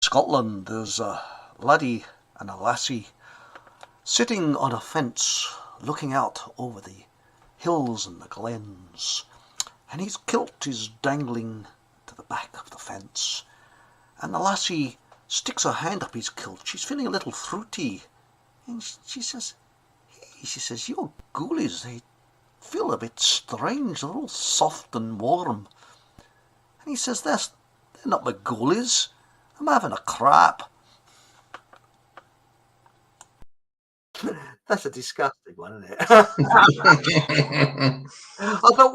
Scotland, there's a laddie and a lassie sitting on a fence looking out over the hills and the glens, and his kilt is dangling to the back of the fence, and the lassie sticks her hand up his kilt. She's feeling a little fruity, and she says, "Hey," she says, "your ghoulies, they feel a bit strange, they're all soft and warm." And he says, they're not my ghoulies, I'm having a crap." That's a disgusting one, isn't it? I thought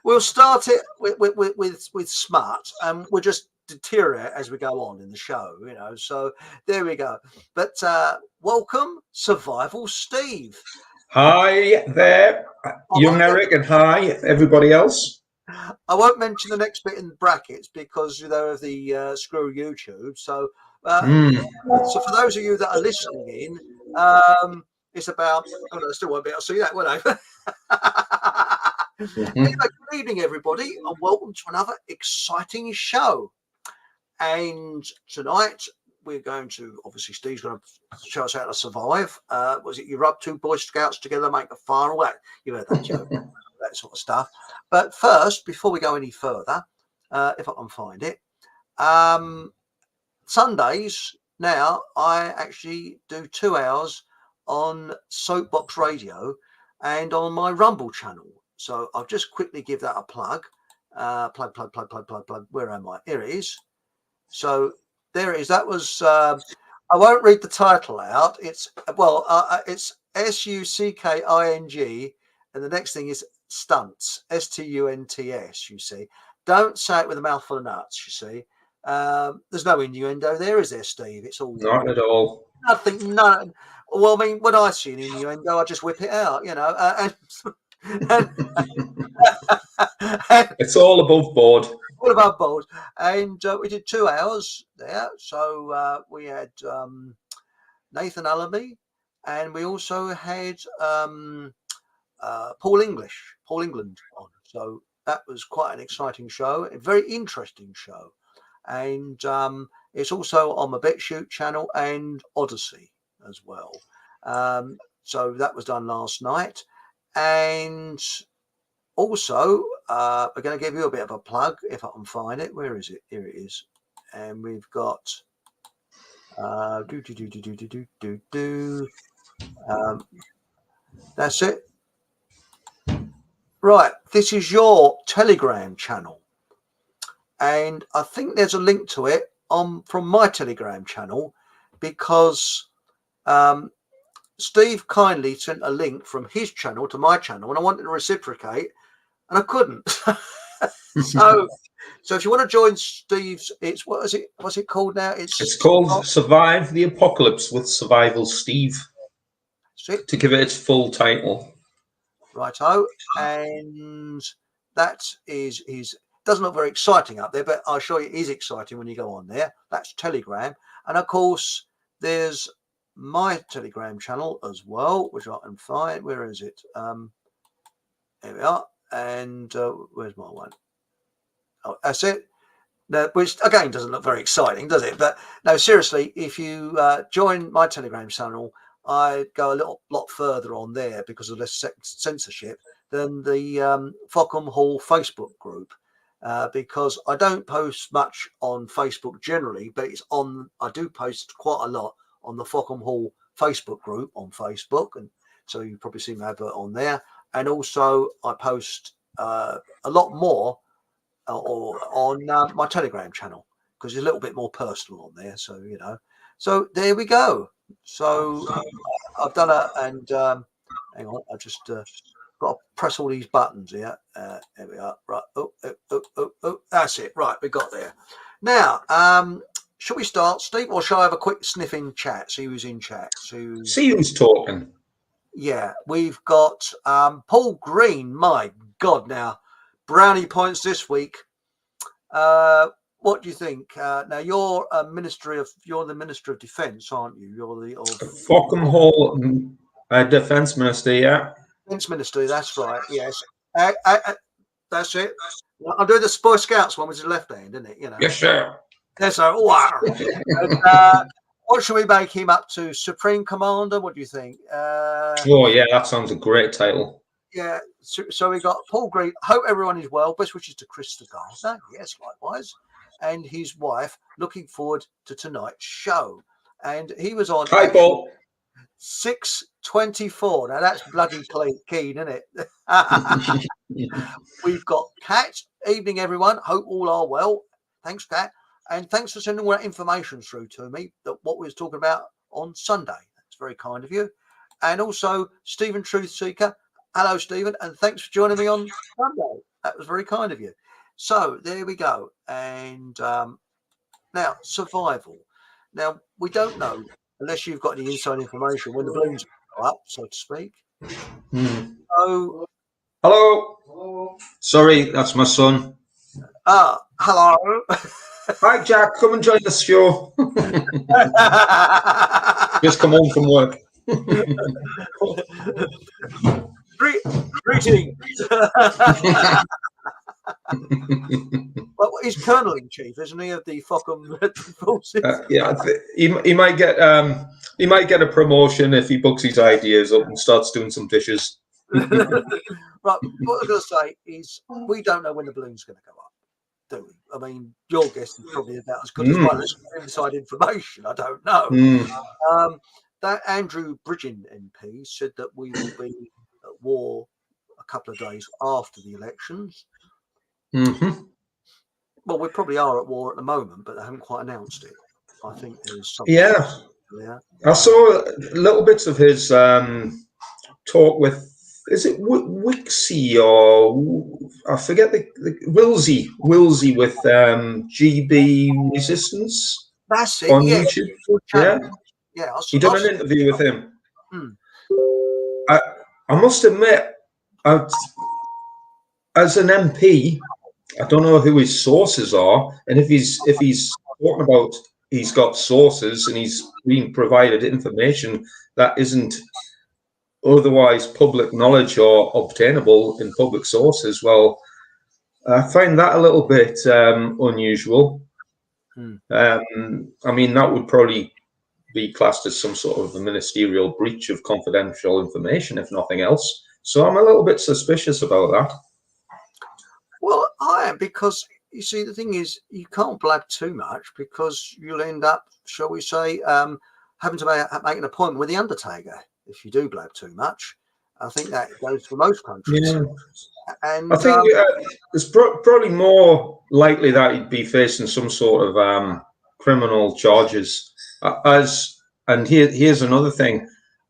we'll start it with smart, and we'll just deteriorate as we go on in the show, you know. So there we go. But welcome, Survival Steve. Hi there, young Eric, and hi everybody else. I won't mention the next bit in brackets because of the screw YouTube. So, so for those of you that are listening in, it's about. Oh no, I still won't be able to see that, will I? Anyway, good evening, everybody, and welcome to another exciting show. And tonight we're going to, obviously, Steve's going to show us how to survive. Was it you rub two Boy Scouts together, make a fire, all that? You heard that joke, that sort of stuff. But first, before we go any further, if I can find it, Sundays now I actually do 2 hours on Soapbox Radio and on my Rumble channel. So I'll just quickly give that a plug. Plug. Where am I? Here it is. So there it is. That was. I won't read the title out. It's it's SUCKING, and the next thing is stunts. STUNTS. You see. Don't say it with a mouthful of nuts. You see. There's no innuendo there, is there, Steve? It's all not at all. Nothing. No. Well, I mean, when I see an innuendo, I just whip it out. You know. It's all above board. All above board. And we did 2 hours there. So we had Nathan Allaby, and we also had Paul England on. So that was quite an exciting show, a very interesting show. And it's also on my BitChute channel and Odyssey as well. So that was done last night. And also, we're going to give you a bit of a plug if I can find it. Where is it? Here it is. And we've got that's it. Right. This is your Telegram channel. And I think there's a link to it from my Telegram channel because Steve kindly sent a link from his channel to my channel, and I wanted to reciprocate, and I couldn't. so if you want to join Steve's, it's what's it called now? It's called Survive the Apocalypse with Survival Steve. To give it its full title. Righto, and that is doesn't look very exciting up there, but I'll show you it is exciting when you go on there. That's Telegram, and of course there's my Telegram channel as well, which I can find. Where is it? Here we are. And where's my one? Oh, that's it. No, which again doesn't look very exciting, does it? But no, seriously, if you join my Telegram channel, I go a lot further on there because of less censorship than the Fockham Hall Facebook group. Because I don't post much on Facebook generally, but I do post quite a lot on the Fockham Hall Facebook group on Facebook, and so you probably see my advert on there. And also I post a lot more on my Telegram channel because it's a little bit more personal on there. So so there we go. So I've done it, and hang on, I just got to press all these buttons here. There we are. Right. Oh, that's it. Right, we got there. Now, shall we start, Steve, or shall I have a quick sniff in chat? See who's in chat. See who's talking. Yeah, we've got Paul Green. My God, now brownie points this week. What do you think? Now you're the Minister of Defence, aren't you? You're the Fockham Hall Defence Minister. Yeah. Defence Minister. That's right. Yes. That's it. I'm doing the Boy Scouts one with his left hand, isn't it? Yes, sir. Yes, sir. Wow. And, what should we make him up to? Supreme Commander? What do you think? Oh, yeah, that sounds a great title. Yeah. So we got Paul Green. Hope everyone is well. Best wishes to Chris the Gardener. Yes, likewise. And his wife. Looking forward to tonight's show. And he was on. Hi, Paul. 6:24. Now that's bloody keen, isn't it? We've got Kat. Evening, everyone. Hope all are well. Thanks, Kat. And thanks for sending all that information through to me, that what we was talking about on Sunday. That's very kind of you. And also, Stephen Truthseeker. Hello, Stephen. And thanks for joining me on Sunday. That was very kind of you. So there we go. And now, survival. Now, we don't know, unless you've got any inside information, when the balloons go up, so to speak. So, hello. Sorry, that's my son. Hello. Hi, Jack. Come and join the show. Just come home from work. Greetings. Well, he's Colonel in Chief, isn't he, of the Fockham forces? Yeah, he might get a promotion if he books his ideas up and starts doing some dishes. Right. What I'm going to say is, we don't know when the balloon's going to go up, do we? I mean, your guess is probably about as good as mine. Inside information, I don't know. That Andrew Bridgen MP said that we will be at war a couple of days after the elections. Well, we probably are at war at the moment, but they haven't quite announced it. I think there's something. Yeah. I saw little bits of his talk with, is it Wixie or I forget the Wilsey with GB Resistance. That's it. On Yeah. YouTube. Yeah. You done an interview with him. I must admit, as an MP, I don't know who his sources are, and if he's talking about he's got sources and he's being provided information that isn't otherwise public knowledge or obtainable in public sources, well, I find that a little bit unusual. I mean, that would probably be classed as some sort of a ministerial breach of confidential information, if nothing else. So I'm a little bit suspicious about that. Well, I am, because you see, the thing is, you can't blab too much, because you'll end up, shall we say, having to make an appointment with the Undertaker if you do blab too much. I think that goes for most countries. Yeah. And I think it's probably more likely that he'd be facing some sort of criminal charges. And here's another thing: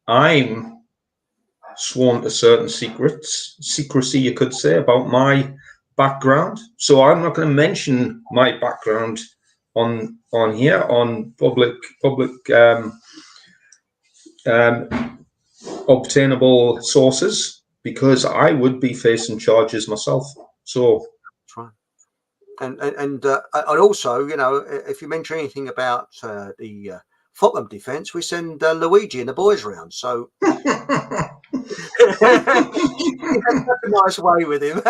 I'm sworn to certain secrecy, you could say, about my background. So I'm not going to mention my background on here on public obtainable sources, because I would be facing charges myself. So that's right. And also, you know, if you mention anything about the Fockham defence, we send Luigi and the boys round. So that's a nice way with him.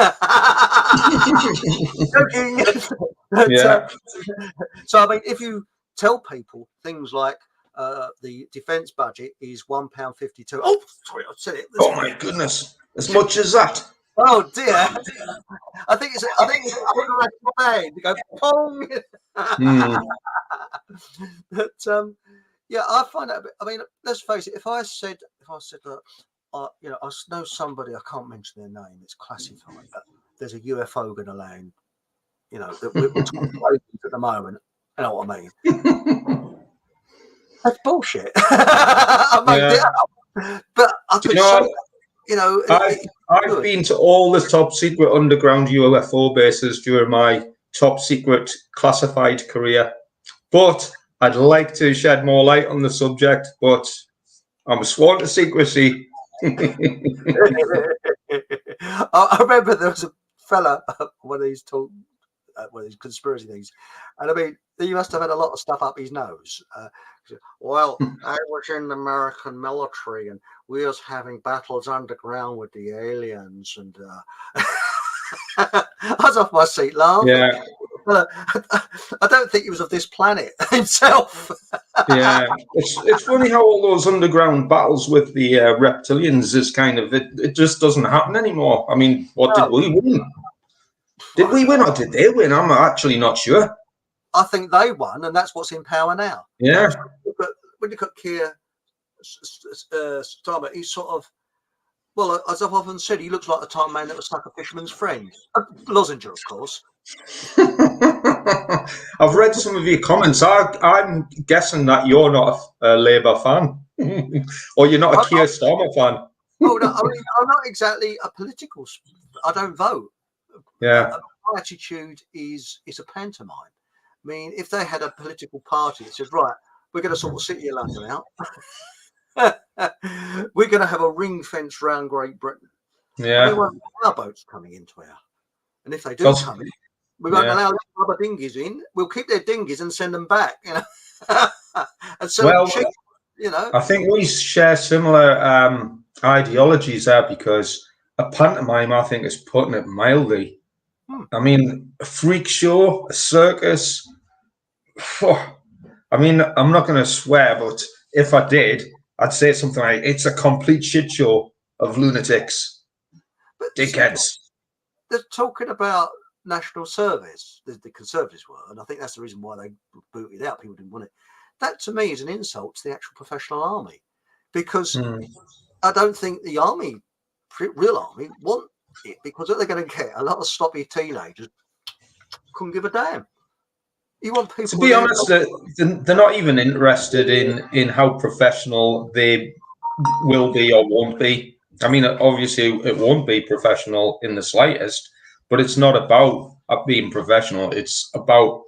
Joking. So I mean, if you tell people things like the defence budget is £1.52. Oh, sorry, I said it. Oh my goodness! As much as that? Oh dear! I think it's to go pong. But yeah, I find that. I mean, let's face it. If I said that, you know, I know somebody, I can't mention their name, it's classified, but there's a UFO going to land. You know, that we're talking at the moment. You know what I mean? That's bullshit. I made it up, but I could say, you know, I've been to all the top secret underground UFO bases during my top secret classified career, but I'd like to shed more light on the subject, but I'm sworn to secrecy. I remember there was a fella, one of these conspiracy things, and I mean, he must have had a lot of stuff up his nose. Well, I was in the American military, and we was having battles underground with the aliens, and I was off my seat laughing. Yeah, I don't think he was of this planet himself. yeah. It's funny how all those underground battles with the reptilians is kind of it just doesn't happen anymore. I mean, what did we win? Did we win or did they win? I'm actually not sure. I think they won, and that's what's in power now. Yeah. But when you look at Keir Starmer, he's sort of, well, as I've often said, he looks like the type of man that was stuck a fisherman's friend. Lozinger, of course. I've read some of your comments. I'm guessing that you're not a Labour fan, or you're not a Keir Starmer fan. Oh no, I mean, I'm not exactly a political. I don't vote. Yeah. My attitude is a pantomime. I mean, if they had a political party that says, right, we're going to sort of City of London out, we're going to have a ring fence round Great Britain. Yeah. We won't allow boats coming into here, and if they do come in, we won't allow other dinghies in. We'll keep their dinghies and send them back, you know. And so, well, you know, I think we share similar ideologies there, because a pantomime, I think, is putting it mildly. I mean, a freak show, a circus. I mean, I'm not going to swear, but if I did, I'd say something like, it's a complete shit show of lunatics, dickheads. They're talking about national service, the Conservatives were, and I think that's the reason why they booted out. People didn't want it. That, to me, is an insult to the actual professional army, because I don't think the army, real army, want it, because they're going to get a lot of sloppy teenagers couldn't give a damn. You want people, to be honest, they're not even interested in how professional they will be or won't be. I mean, obviously it won't be professional in the slightest, but it's not about being professional. It's about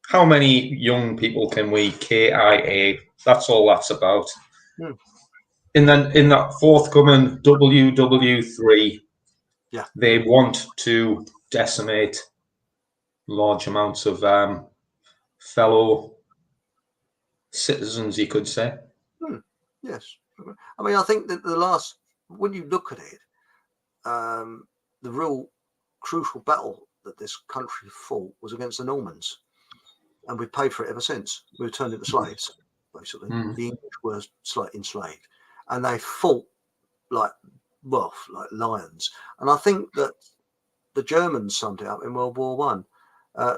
how many young people can we KIA. That's all that's about. And then in that forthcoming WW3, they want to decimate large amounts of fellow citizens, you could say. Yes. I mean, I think that when you look at it, the real crucial battle that this country fought was against the Normans, and we've paid for it ever since. We were turned into slaves, basically. The English were enslaved, and they fought like lions. And I think that the Germans summed it up in World War One: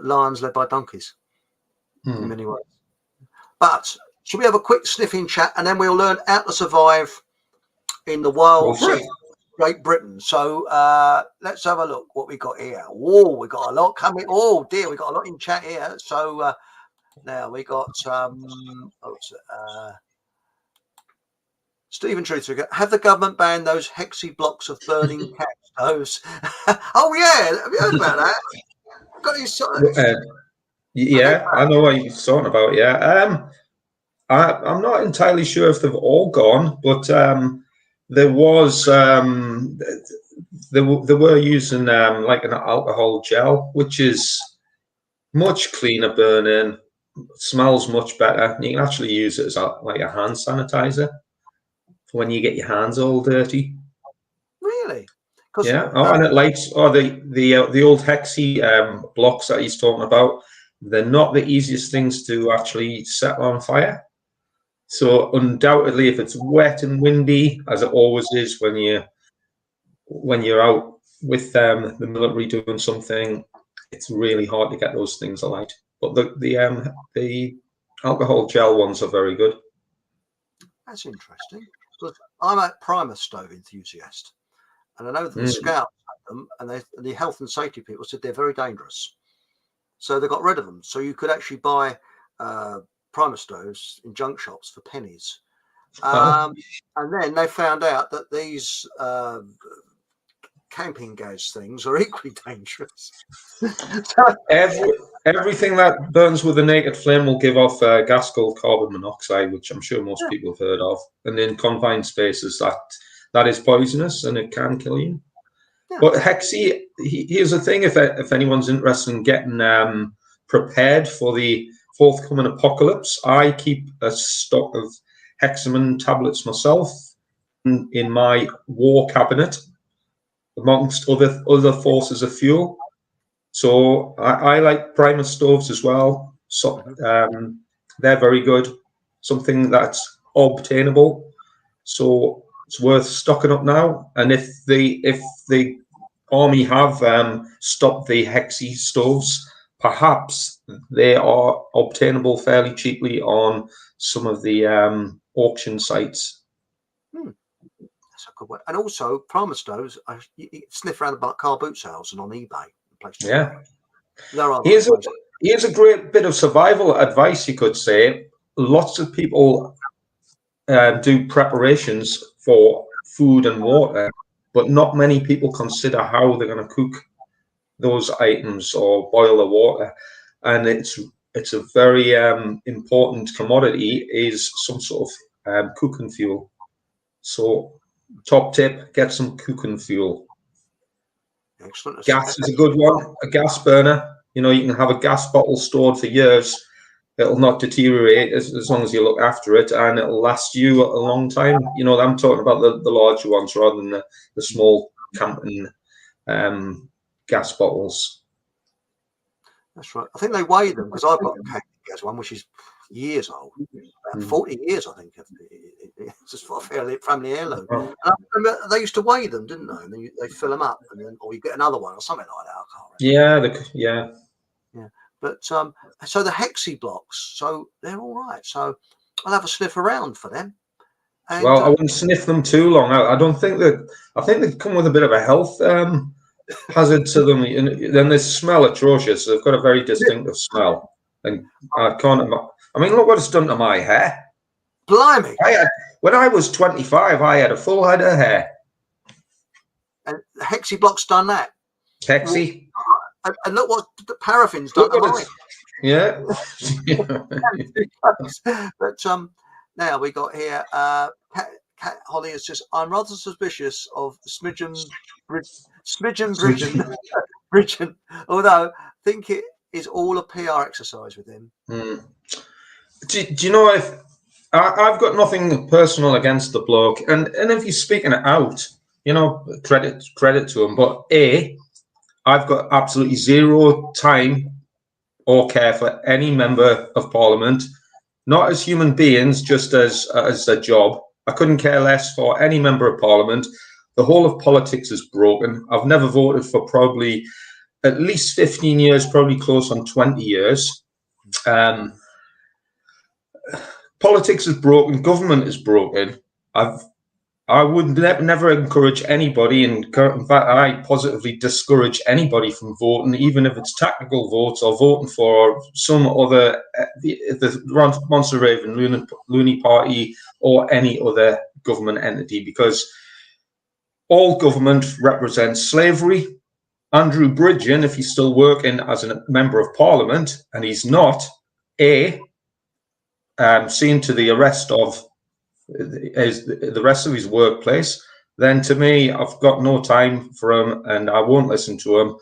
lions led by donkeys, in many ways. But should we have a quick sniffing chat, and then we'll learn how to survive in the wilds of Great Britain? So let's have a look what we got here. Oh, we got a lot coming. Oh dear, we got a lot in chat here. So now we got Stephen Truther. Have the government banned those hexy blocks of burning cat stoves? Oh yeah, have you heard about that? Got these yeah, I know what you're talking about. Yeah, I'm not entirely sure if they've all gone, but there was they were using like an alcohol gel, which is much cleaner burning, smells much better. You can actually use it as like a hand sanitizer for when you get your hands all dirty. Really? Yeah. And it lights. The old hexy blocks that he's talking about. They're not the easiest things to actually set on fire. So undoubtedly, if it's wet and windy, as it always is when you're out with the military doing something, it's really hard to get those things alight. But the alcohol gel ones are very good. That's interesting. Because I'm a primer stove enthusiast, and I know that the Scouts had them, and the health and safety people said they're very dangerous. So they got rid of them. So you could actually buy primer stoves in junk shops for pennies. And then they found out that these camping gas things are equally dangerous. Everything that burns with a naked flame will give off a gas called carbon monoxide, which I'm sure most people have heard of. And in confined spaces, that is poisonous and it can kill you. Yeah. But Hexy, here's the thing: if anyone's interested in getting prepared for the forthcoming apocalypse, I keep a stock of hexamin tablets myself in my war cabinet. amongst other forces of fuel. So I like primer stoves as well. So they're very good. Something that's obtainable. So it's worth stocking up now. And if the army have stopped the Hexi stoves, perhaps they are obtainable fairly cheaply on some of the auction sites. That's a good one. And also, primer stoves, you sniff around the car boot sales and on eBay. Yeah. There are Here's a great bit of survival advice, you could say. Lots of people do preparations for food and water, but not many people consider how they're going to cook those items or boil the water. And it's a very important commodity is some sort of cooking fuel. So top tip, get some cooking fuel. Excellent. Gas is a good one, a gas burner. You know, you can have a gas bottle stored for years. It'll not deteriorate as long as you look after it, and it'll last you a long time. You know, I'm talking about the larger ones rather than the small Camping gas bottles. That's right. I think they weigh them because I've got a gas one which is years old, about 40 years, I think. It's just for a family heirloom. And I remember they used to weigh them, didn't they? And they fill them up, and then, or you get another one or something like that. I can't remember. Yeah. But so the Hexi blocks, so they're all right. So I'll have a sniff around for them. And, well, I wouldn't sniff them too long. I don't think that. I think they come with a bit of a health hazard to them. And then they smell atrocious. They've got a very distinctive smell, and I can't. I mean, look what it's done to my hair. Blimey! When I was 25, I had a full head of hair. And the Hexi block's done that. Hexi. And look what the paraffin's done to mine. Yeah. But now we got here. Cat Holly is just. I'm rather suspicious of Smidgen Bridgen, although I think it is all a PR exercise with him. Do you know, if I've got nothing personal against the bloke, and if he's speaking it out, you know, credit to him. But I've got absolutely zero time or care for any member of parliament, not as human beings, just as a job. I couldn't care less for any member of parliament. The whole of politics is broken. I've never voted for probably at least 15 years, probably close on 20 years. Politics is broken. Government is broken. I would never encourage anybody, and in fact, I positively discourage anybody from voting, even if it's tactical votes or voting for some other, the Monster Raven, Looney Party, or any other government entity, because all government represents slavery. Andrew Bridgen, if he's still working as a member of Parliament, and he's not, seen to the arrest of the rest of his workplace, then to me, I've got no time for him, and I won't listen to him,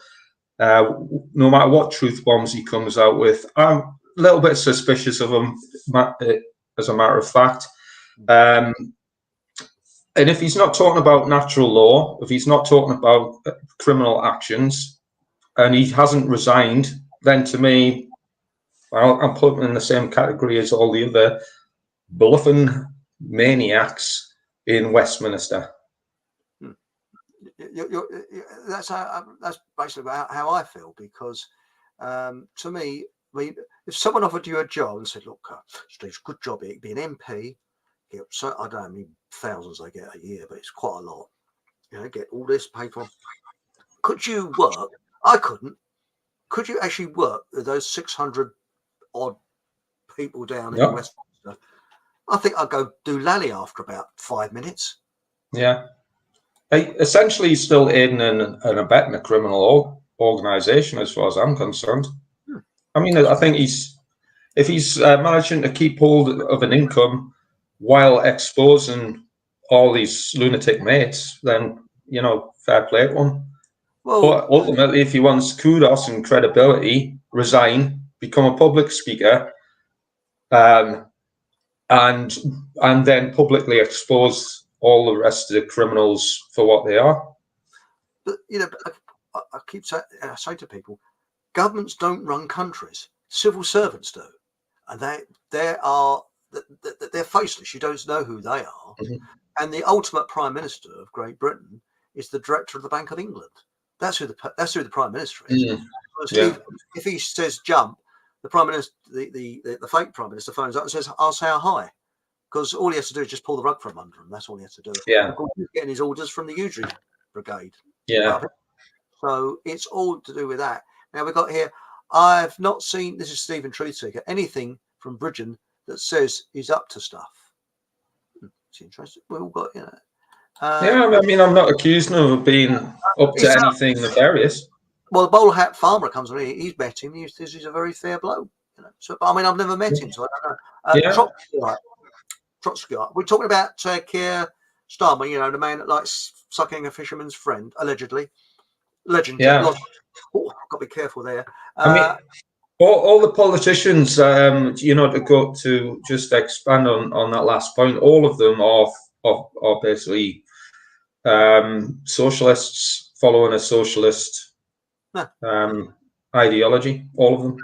no matter what truth bombs he comes out with. I'm a little bit suspicious of him, as a matter of fact. And if he's not talking about natural law, if he's not talking about criminal actions, and he hasn't resigned, then to me, well, I'm putting him in the same category as all the other bluffing maniacs in Westminster. That's basically how I feel, because to me, I mean, if someone offered you a job and said, "Look, Steve, good job, it'd be an MP. So I don't know how many thousands they get a year, but it's quite a lot. You know, get all this paper. Could you work? I couldn't. Could you actually work with those 600 odd people down in Westminster? I think I'd go do lally after about 5 minutes. Yeah. Essentially, he's still aiding and abetting a criminal organisation, as far as I'm concerned. I mean, I think if he's managing to keep hold of an income while exposing all these lunatic mates, then, you know, fair play to him. Well, but ultimately, if he wants kudos and credibility, resign, become a public speaker, and then publicly expose all the rest of the criminals for what they are. But I keep saying, I say to people, governments don't run countries. Civil servants do, and they're faceless. You don't know who they are. Mhm. And the ultimate prime minister of Great Britain is the director of the Bank of England. That's who the prime minister is. Mm. Yeah. If he says jump, the prime minister, the fake prime minister, phones up and says, "Ask how high," because all he has to do is just pull the rug from under him. That's all he has to do. Yeah. And of course, he's getting his orders from the Usury Brigade. Yeah. So it's all to do with that. Now we've got here. I've not seen. This is Stephen Truthseeker. Anything from Bridgen that says he's up to stuff. It's interesting. We all got Yeah, I mean, I'm not accusing him of being up to anything nefarious. Well, the bowler hat farmer comes on here. He's met him. He says he's a very fair bloke. So, I mean, I've never met him, so I don't know. Trotskyite. We're talking about Keir Starmer. The man that likes sucking a fisherman's friend, allegedly. Legend. Yeah. Oh, I've got to be careful there. I mean, all the politicians, to go to just expand on that last point, all of them are basically socialists following a socialist ideology. All of them.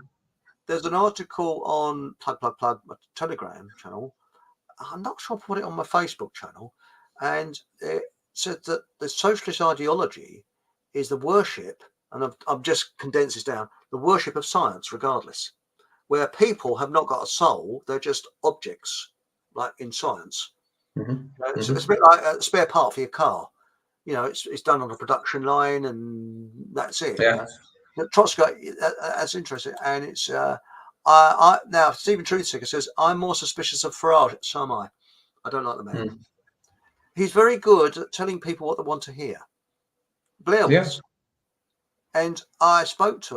There's an article on plug my Telegram channel. I'm not sure I put it on my Facebook channel, and it said that the socialist ideology is the worship, and I've just condensed this down, the worship of science, regardless, where people have not got a soul; they're just objects, like in science. Mm-hmm. It's a bit like a spare part for your car. It's done on a production line, and that's it. Yeah. Trotsky, that's interesting, and it's now Stephen Truthseeker says I'm more suspicious of Farage. So am I. I don't like the man. Mm. He's very good at telling people what they want to hear. Blair was, and I spoke to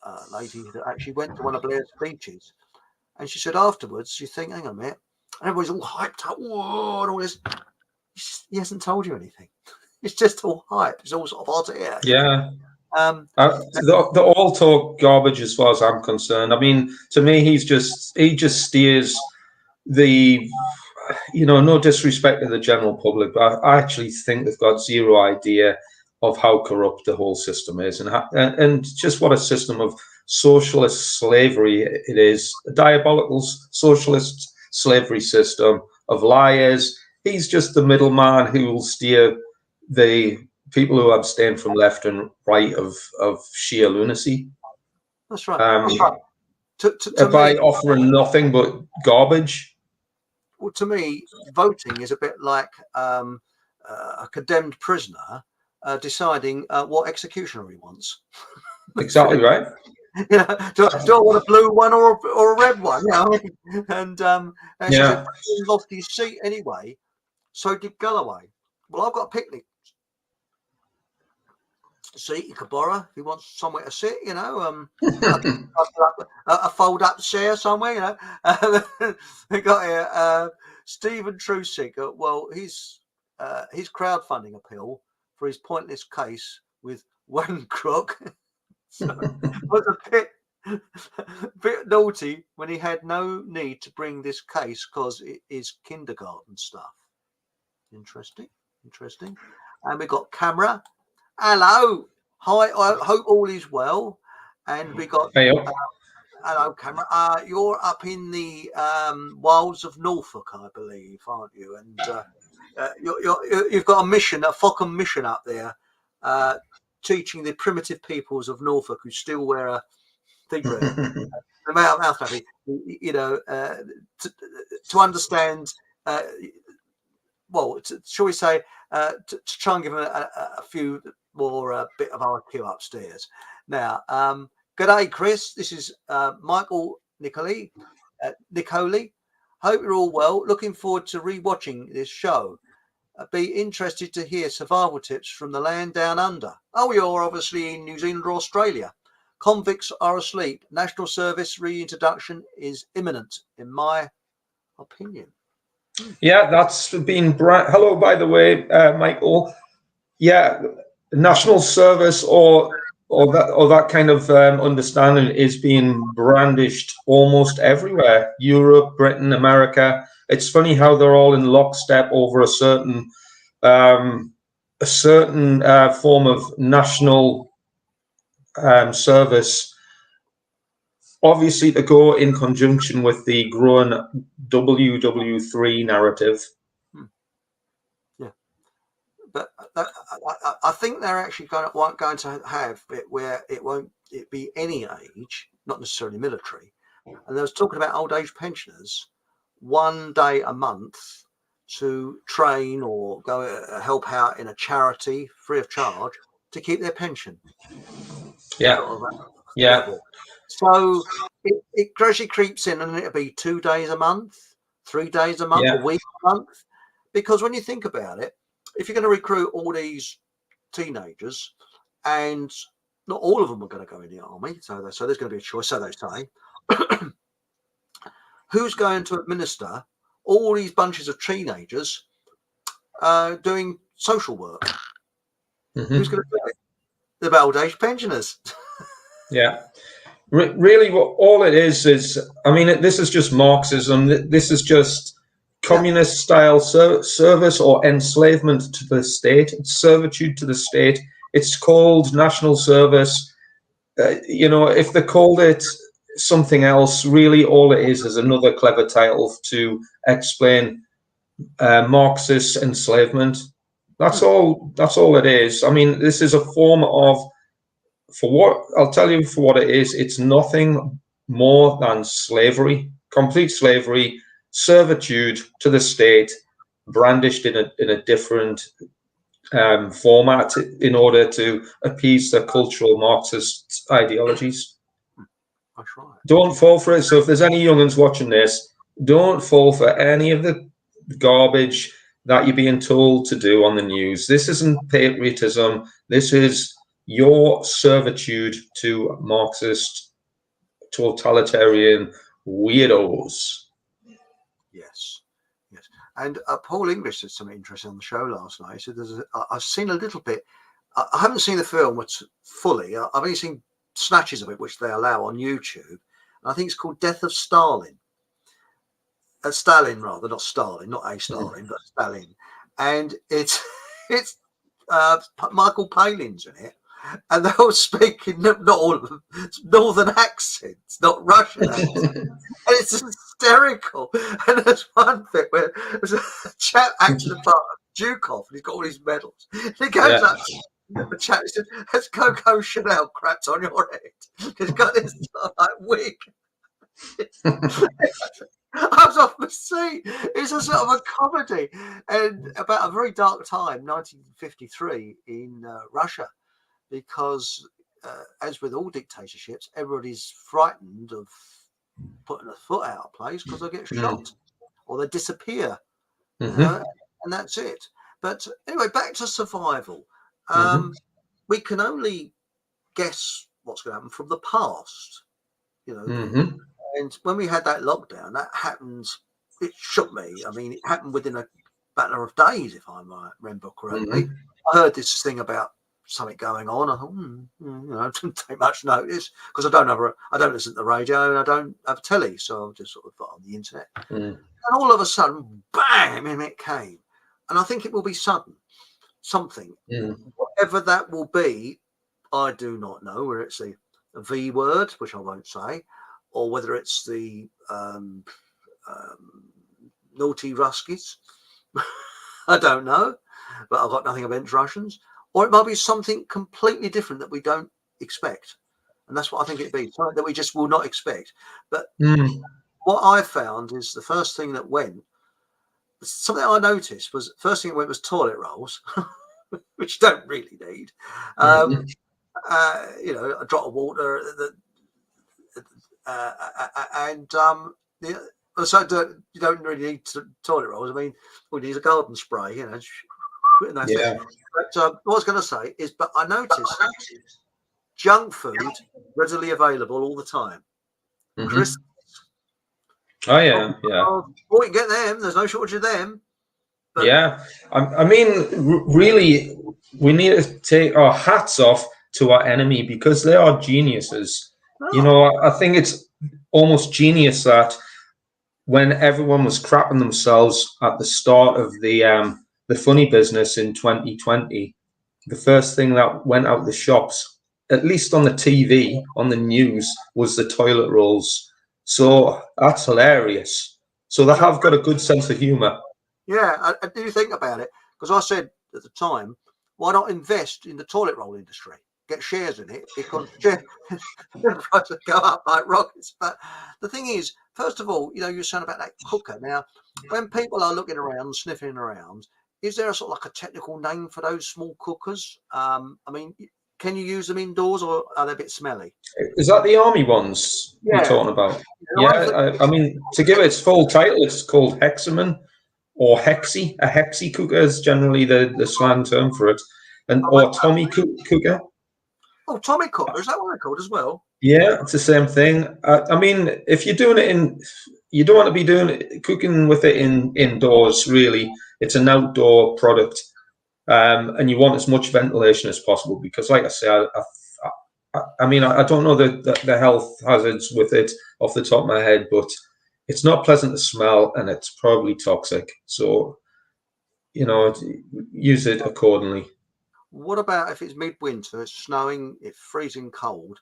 a lady that actually went to one of Blair's speeches, and she said afterwards, you think, hang on a minute, and everybody's all hyped up, whoa, and all this. He hasn't told you anything. It's just all hype. It's all sort of hard to hear. Yeah. They all talk garbage as far as I'm concerned. I mean, to me, he just steers the, no disrespect to the general public, but I actually think they've got zero idea of how corrupt the whole system is, and just what a system of socialist slavery it is, a diabolical socialist slavery system of liars. He's just the middleman who will steer the people who abstain from left and right of sheer lunacy. That's right. That's right. By offering nothing but garbage. Well, to me, voting is a bit like a condemned prisoner deciding what executioner he wants. Exactly right. Do I want a blue one or a red one? And she said he lost his seat anyway. So did Galloway. Well, I've got a picnic seat you could borrow if you want somewhere to sit. A fold-up chair somewhere. We got here Stephen Truthseeker. Well, his crowdfunding appeal for his pointless case with one crook was a bit naughty when he had no need to bring this case because it is kindergarten stuff. Interesting. And we got Camera. Hello. Hi. I hope all is well. And we got hello, Camera. You're up in the wilds of Norfolk, I believe, aren't you? And you've got a mission, a Fockham mission up there, teaching the primitive peoples of Norfolk who still wear a thing, the mouth nappy, to understand. Shall we say, to try and give them a few more bit of IQ upstairs. Now, good day, Chris. This is Michael Nicoli. Hope you're all well. Looking forward to rewatching this show. Be interested to hear survival tips from the land down under. Oh, you're obviously in New Zealand or Australia. Convicts are asleep. National service reintroduction is imminent, in my opinion. Yeah, that's been hello, by the way, Michael. Yeah, national service or that kind of understanding is being brandished almost everywhere. Europe, Britain, America. It's funny how they're all in lockstep over a certain a certain form of national service, obviously to go in conjunction with the growing WW3 narrative. Yeah, but I think they're actually going to have it where it won't be any age, not necessarily military. And they was talking about old age pensioners, 1 day a month to train or go help out in a charity free of charge to keep their pension. Yeah, Sort of yeah, level. So it gradually creeps in, and it'll be 2 days a month, 3 days a month, yeah, a week a month. Because when you think about it, if you're going to recruit all these teenagers, and not all of them are going to go in the army, so there's going to be a choice, so they say. Who's going to administer all these bunches of teenagers doing social work? Who's going to do it? The old age pensioners. Yeah. Really, what all it is, I mean, this is just Marxism. This is just communist style service or enslavement to the state. It's servitude to the state. It's called national service. If they called it something else, really all it is another clever title to explain Marxist enslavement. That's all it is. I mean, this is a form of, for what it is, it's nothing more than slavery, complete slavery, servitude to the state, brandished in a different format in order to appease the cultural Marxist ideologies. That's right. Don't fall for it. So if there's any young'uns watching this, don't fall for any of the garbage that you're being told to do on the news. This isn't patriotism. This is your servitude to Marxist totalitarian weirdos. Yes. And Paul English said something interesting on the show last night. He said, I've seen a little bit. I haven't seen the film fully. I've only seen snatches of it, which they allow on YouTube. And I think it's called Death of Stalin. Stalin, rather, not Stalin, not a Stalin, but Stalin. And it's Michael Palin's in it. And they're all speaking, not all of them, northern accents, not Russian accents. And it's hysterical. And there's one bit where there's a chap acting the part of Zhukov, and he's got all these medals. And he goes up to the chap, he said, "Has Coco Chanel crapped on your head?" He's got this like wig. I was off the seat. It's a sort of a comedy, and about a very dark time, 1953 in Russia, because as with all dictatorships, everybody's frightened of putting a foot out of place because they'll get shot or they disappear, and that's it. But anyway, back to survival. We can only guess what's going to happen from the past, And when we had that lockdown, that happened. It shook me. I mean, it happened within a matter of days, if I remember correctly. I heard this thing about something going on. I thought, I didn't take much notice because I don't listen to the radio and I don't have a telly, so I just sort of got on the internet. And all of a sudden, bam! And it came, and I think it will be sudden. Something, whatever that will be, I do not know. Whether it's a V word, which I won't say, or whether it's the naughty Ruskies, I don't know, but I've got nothing against Russians. Or it might be something completely different that we don't expect. And that's what I think it'd be, something that we just will not expect. But what I found is the first thing that went, something I noticed was, first thing that went was toilet rolls, which you don't really need. A drop of water, so you don't really need toilet rolls. I mean, we need a garden spray, and that's it. But what I was going to say is, but I noticed junk food readily available all the time. Crisps. Oh yeah. We can get them. There's no shortage of them. But I mean, really, we need to take our hats off to our enemy because they are geniuses. I think it's almost genius that when everyone was crapping themselves at the start of the the funny business in 2020, the first thing that went out the shops, at least on the TV, on the news, was the toilet rolls. So that's hilarious. So they have got a good sense of humour. Yeah, I do think about it, because I said at the time, why not invest in the toilet roll industry? Get shares in it, because share prices go up like rockets. But the thing is, first of all, you're saying about that cooker. Now, when people are looking around, sniffing around, is there a sort of like a technical name for those small cookers? I mean, can you use them indoors, or are they a bit smelly? Is that the army ones you're Yeah, talking about? the ones that, Yeah, I mean, to give it its full title, it's called Hexaman or Hexi. A Hexi cooker is generally the slang term for it, and oh, or Tommy cooker. Tommy cooker, is that what they're called as well? Yeah, it's the same thing. I mean, if you're doing it you don't want to be doing it, cooking with it indoors. Really, it's an outdoor product, and you want as much ventilation as possible because, like I say, I mean, I don't know the health hazards with it off the top of my head, but it's not pleasant to smell, and it's probably toxic. So, use it accordingly. What about if it's midwinter, it's snowing, it's freezing cold,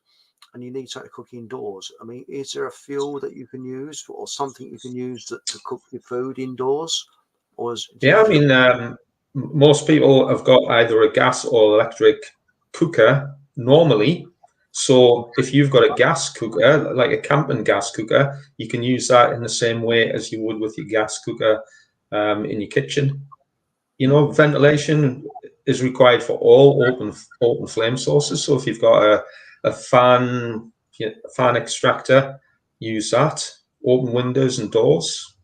and you need something to cook indoors? I mean, is there a fuel that you can use, or something you can use to cook your food indoors? Or Yeah, I mean, most people have got either a gas or electric cooker normally. So if you've got a gas cooker, like a camping gas cooker, you can use that in the same way as you would with your gas cooker in your kitchen. Ventilation is required for all open flame sources. So if you've got a fan extractor, use that. Open windows and doors.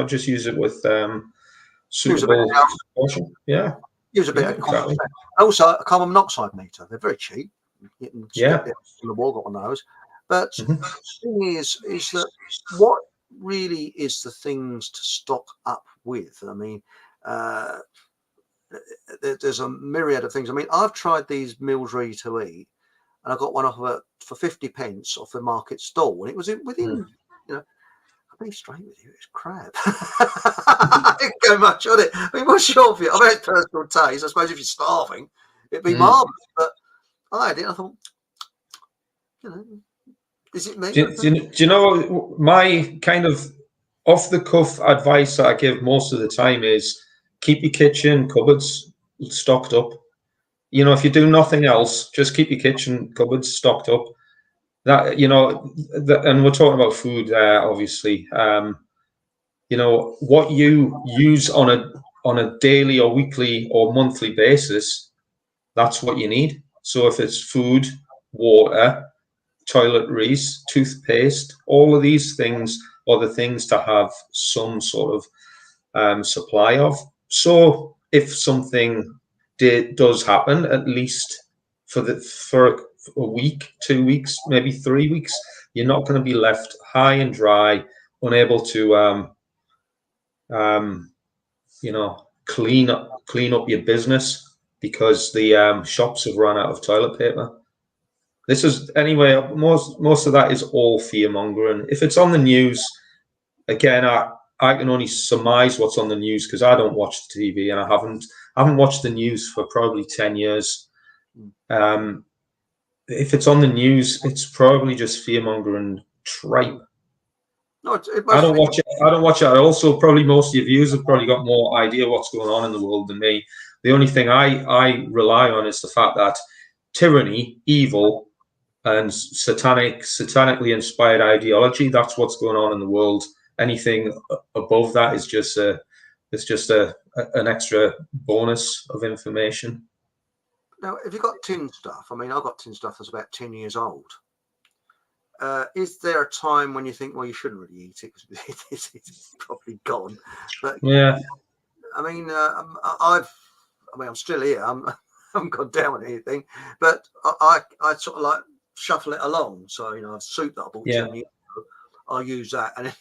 Just use it with use a bit suitable of, portion. Yeah, use a bit yeah, of common exactly. sense. Also, a carbon monoxide meter. They're very cheap. You can stick Yeah. it on the wall, got one of those. But Mhm. the thing is that what really is the things to stock up with? I mean, uh, there's a myriad of things. I mean, I've tried these meals ready to eat, and I got one off of for 50p off the market stall, and it was within, I'll be straight with you, it's crap. I didn't go much on it. I mean, what's your view? I mean, it's personal taste. I suppose if you're starving, it'd be marvellous. But I had it, and I thought, is it me? Do you know my kind of off the cuff advice that I give most of the time is keep your kitchen cupboards stocked up. If you do nothing else, just keep your kitchen cupboards stocked up. That and we're talking about food there, obviously. What you use on a daily or weekly or monthly basis, that's what you need. So if it's food, water, toiletries, toothpaste, all of these things are the things to have some sort of supply of. So if something does happen, at least for a week, 2 weeks, maybe 3 weeks, you're not going to be left high and dry, unable to clean up your business because the shops have run out of toilet paper. This is anyway. Most of that is all fear mongering. If it's on the news, again, I can only surmise what's on the news because I don't watch the TV and I haven't watched the news for probably 10 years. If it's on the news, it's probably just fear mongering tripe. No, I don't watch it. I don't watch it. Also, probably most of your viewers have probably got more idea what's going on in the world than me. The only thing I rely on is the fact that tyranny, evil, and satanically inspired ideology, that's what's going on in the world. Anything above that is just an extra bonus of information. Now, if you've got tin stuff, I mean, I've got tin stuff that's about 10 years old. Is there a time when you think, well, you shouldn't really eat it because it's probably gone? But yeah, I mean, I'm still here. I haven't gone down with anything, but I sort of like shuffle it along. So I've soup that I bought 10 years ago. I'll use that, and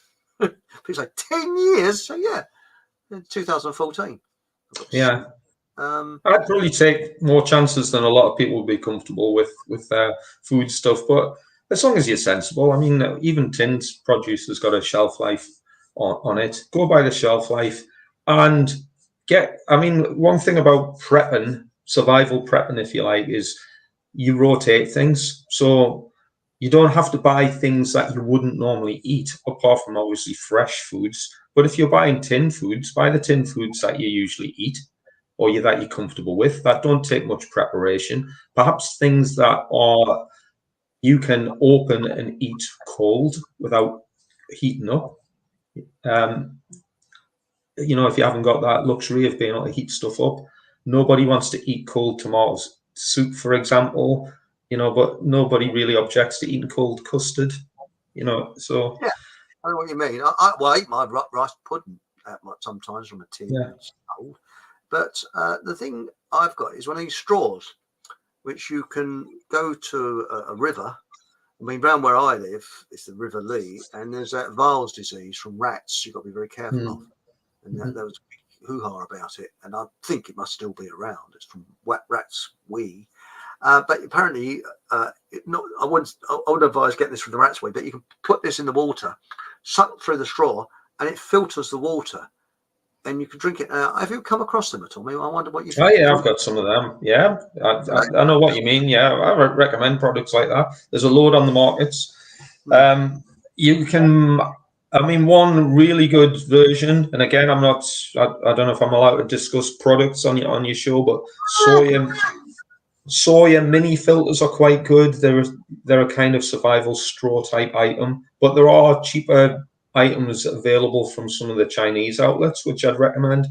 people say 10 years. So yeah, 2014. yeah. I'd probably take more chances than a lot of people would be comfortable with food stuff, but as long as you're sensible. I mean, even tinned produce has got a shelf life on it. Go by the shelf life, and I mean, one thing about prepping, survival prepping, if you like, is you rotate things. So you don't have to buy things that you wouldn't normally eat, apart from obviously fresh foods. But if you're buying tin foods, buy the tin foods that you usually eat or that you're comfortable with, that don't take much preparation. Perhaps things that are you can open and eat cold without heating up. If you haven't got that luxury of being able to heat stuff up, nobody wants to eat cold tomatoes soup, for example. But nobody really objects to eating cold custard. So yeah, I know what you mean. I eat my rice pudding sometimes from a tin. yeah. It's cold. But the thing I've got is one of these straws, which you can go to a river. I mean, around where I live, it's the River Lee, and there's that Viles disease from rats you've got to be very careful of. And there was a big hoo-ha about it, and I think it must still be around. It's from rats wee. But apparently, I wouldn't advise getting this from the rat's wee, but you can put this in the water, suck through the straw, and it filters the water, and you can drink it. Have you come across them at all? I wonder what you think. Oh yeah, I've got some of them. Yeah, I know what you mean. Yeah, I recommend products like that. There's a load on the markets. You can. I mean, one really good version, and again, I don't know if I'm allowed to discuss products on your show, but soya mini filters are quite good. They're a kind of survival straw type item, but there are cheaper items available from some of the Chinese outlets, which I'd recommend.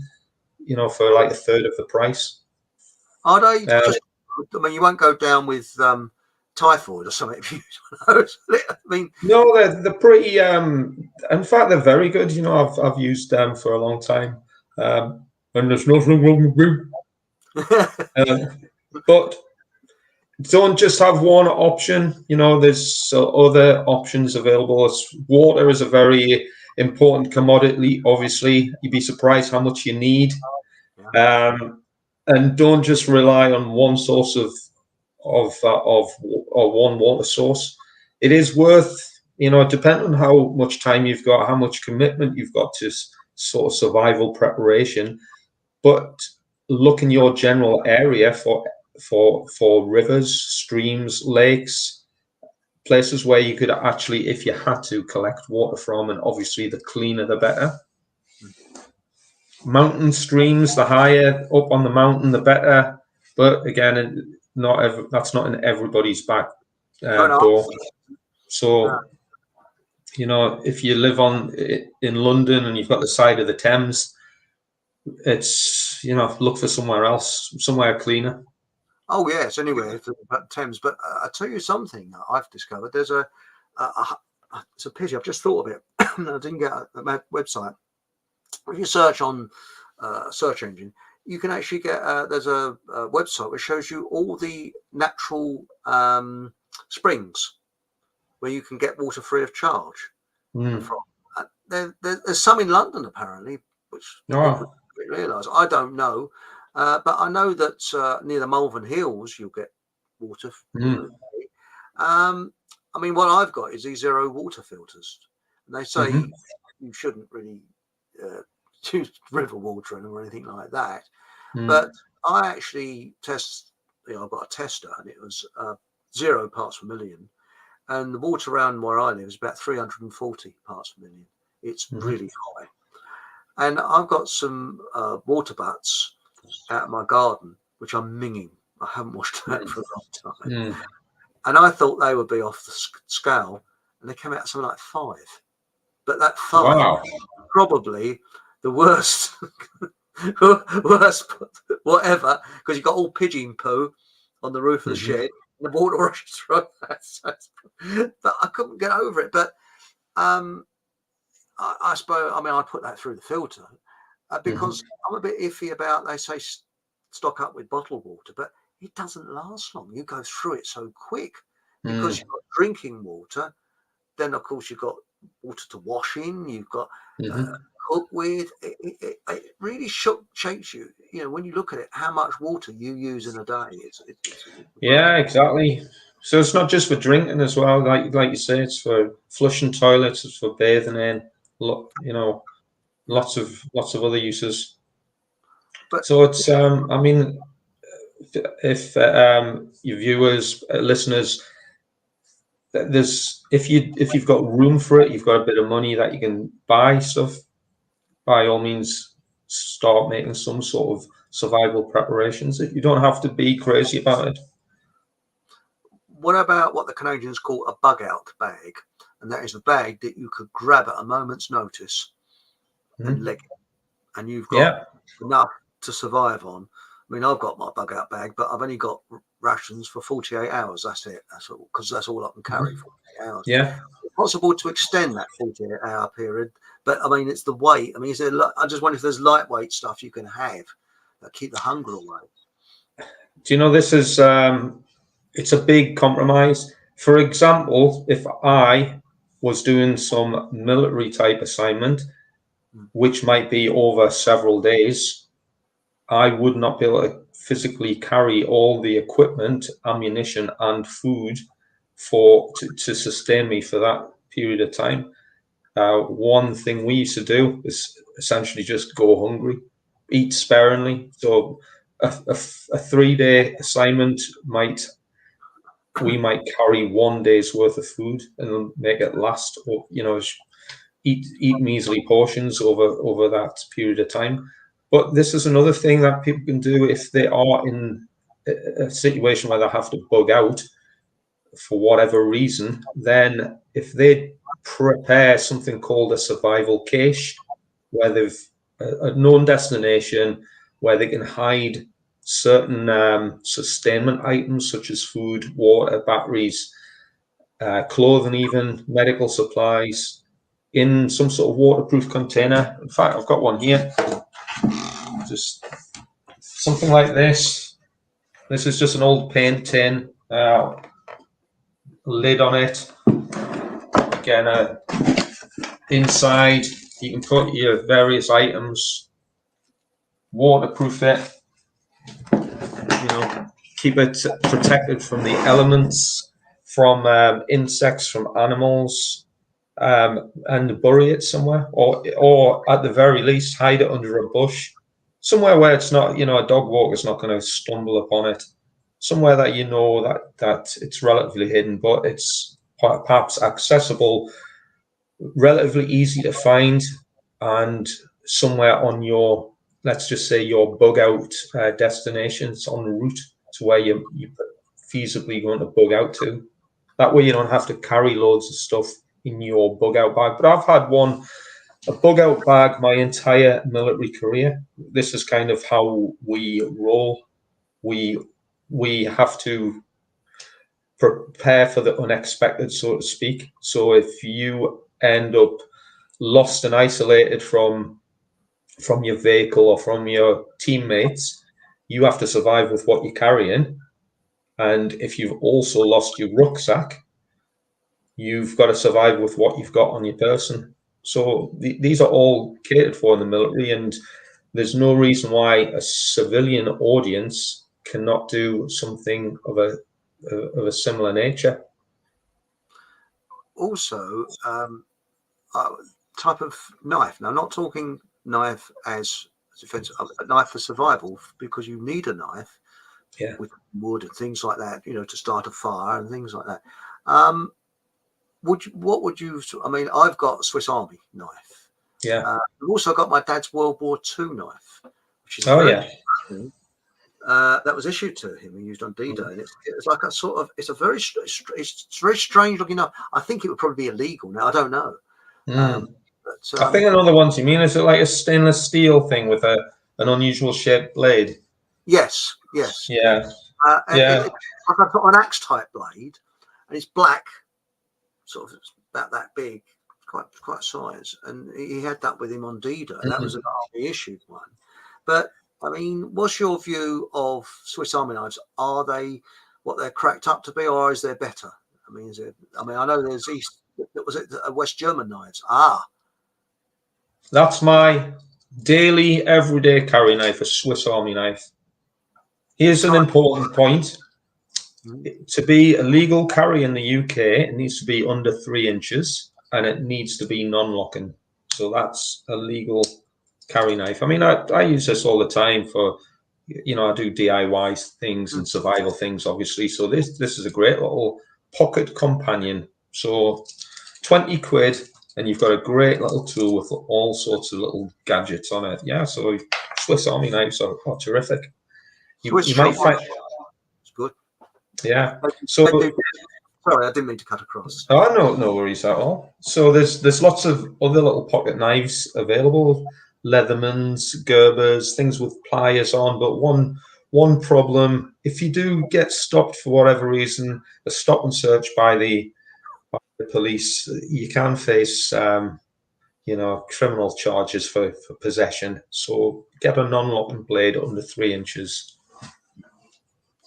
For like a third of the price. Are they? I mean, you won't go down with typhoid or something if you use one of those. I mean, no, they're pretty. In fact, they're very good. I've used them for a long time, and there's nothing wrong with them. But don't just have one option. There's other options available. Water is a very important commodity. Obviously, you'd be surprised how much you need. And don't just rely on one source of one water source. It is worth, depending on how much time you've got, how much commitment you've got to sort of survival preparation. But look in your general area for rivers, streams, lakes, places where you could actually, if you had to, collect water from, and obviously the cleaner the better. Mountain streams, the higher up on the mountain, the better. But again, that's not in everybody's back door. So, if you live in London and you've got the side of the Thames, it's look for somewhere else, somewhere cleaner. Oh yes, anywhere but Thames. But I tell you something I've discovered. There's it's a pity. I've just thought of it. I didn't get a website. If you search on search engine, you can actually get there's a website which shows you all the natural springs where you can get water free of charge from. There's some in London apparently, which people don't realise. I don't know, but I know that near the Malvern Hills you'll get water. I mean, what I've got is these zero water filters, and they say you shouldn't really use river water or anything like that. But I actually I've got a tester, and it was 0 parts per million, and the water around where I live is about 340 parts per million. It's really high. And I've got some water butts out of my garden, which I'm minging. I haven't washed that for a long time. And I thought they would be off the scale, and they came out something like 5. But that 5 probably the worst, whatever, because you've got all pigeon poo on the roof of the shed, and the water rushes through. But I couldn't get over it. But I suppose, I put that through the filter because I'm a bit iffy about, they say stock up with bottled water, but it doesn't last long. You go through it so quick because you've got drinking water. Then, of course, you've got water to wash in. You've got cook with. It really shakes you. When you look at it, how much water you use in a day. Yeah, exactly. So it's not just for drinking as well. Like you say, it's for flushing toilets. It's for bathing in. Lots of other uses. So it's, I mean, if your viewers, listeners, there's if you've got room for it, you've got a bit of money that you can buy stuff. By all means, start making some sort of survival preparations. You don't have to be crazy about it. What about what the Canadians call a bug-out bag? And that is a bag that you could grab at a moment's notice and leg it, and you've got enough to survive on. I mean, I've got my bug-out bag, but I've only got rations for 48 hours. That's it. That's all, because that's all I can carry for 48 hours. Yeah. It's possible to extend that 48-hour period, but I mean, it's the weight. I mean, I just wonder if there's lightweight stuff you can have that keep the hunger away. Do you know, this is it's a big compromise. For example, if I was doing some military type assignment, which might be over several days, I would not be able to physically carry all the equipment, ammunition, and food to sustain me for that period of time. One thing we used to do is essentially just go hungry, eat sparingly. So a 3-day assignment we might carry 1 day's worth of food and make it last, or eat measly portions over that period of time. But this is another thing that people can do if they are in a situation where they have to bug out for whatever reason. Then if they prepare something called a survival cache, where they've a known destination where they can hide certain sustainment items such as food, water, batteries, clothing, even medical supplies, in some sort of waterproof container. In fact, I've got one here. Just something like this. This is just an old paint tin, lid on it. Again, inside you can put your various items, waterproof it, keep it protected from the elements, from insects, from animals, and bury it somewhere, or at the very least hide it under a bush, somewhere where it's not, a dog walker's not going to stumble upon it, somewhere that that it's relatively hidden, but it's perhaps accessible, relatively easy to find, and somewhere on your, let's just say, your bug out destination. It's en route to where you're feasibly going to bug out to. That way you don't have to carry loads of stuff in your bug out bag. But I've had a bug out bag my entire military career. This is kind of how we roll. We have to prepare for the unexpected, so to speak. So if you end up lost and isolated from your vehicle or from your teammates, you have to survive with what you're carrying. And if you've also lost your rucksack, you've got to survive with what you've got on your person. So these are all catered for in the military, and there's no reason why a civilian audience cannot do something of a similar nature. Also, type of knife. Now, I'm not talking knife as defense, a knife for survival, because you need a knife with wood and things like that, to start a fire and things like that. What would you? I mean, I've got a Swiss Army knife. Yeah. I've also got my dad's World War II knife, which is that was issued to him and used on D-Day, and it's like a sort of, it's very strange looking knife. I think it would probably be illegal now. I don't know. But, I think another ones you mean, is it like a stainless steel thing with an unusual shaped blade? Yes. Yeah. I've got an axe type blade, and it's black, sort of about that big, quite size, and he had that with him on D-Day. That was an army issued one. But I mean, what's your view of Swiss Army knives? Are they what they're cracked up to be, or is there better? I mean, I know there's West German knives. That's my daily, everyday carry knife, a Swiss Army knife. Here's an important point. To be a legal carry in the UK, it needs to be under 3 inches, and it needs to be non-locking. So that's a legal carry knife. I mean, I use this all the time for, I do DIY things and survival things, obviously. So this is a great little pocket companion. So 20 quid, and you've got a great little tool with all sorts of little gadgets on it. Yeah, so Swiss Army knives are terrific. You might find, it's good. yeah. So sorry, I didn't mean to cut across. oh, no worries at all. So there's lots of other little pocket knives available, Leathermans, Gerbers, things with pliers on. But one problem, if you do get stopped for whatever reason, a stop and search by the police, you can face criminal charges for possession. So get a non-locking blade under 3 inches.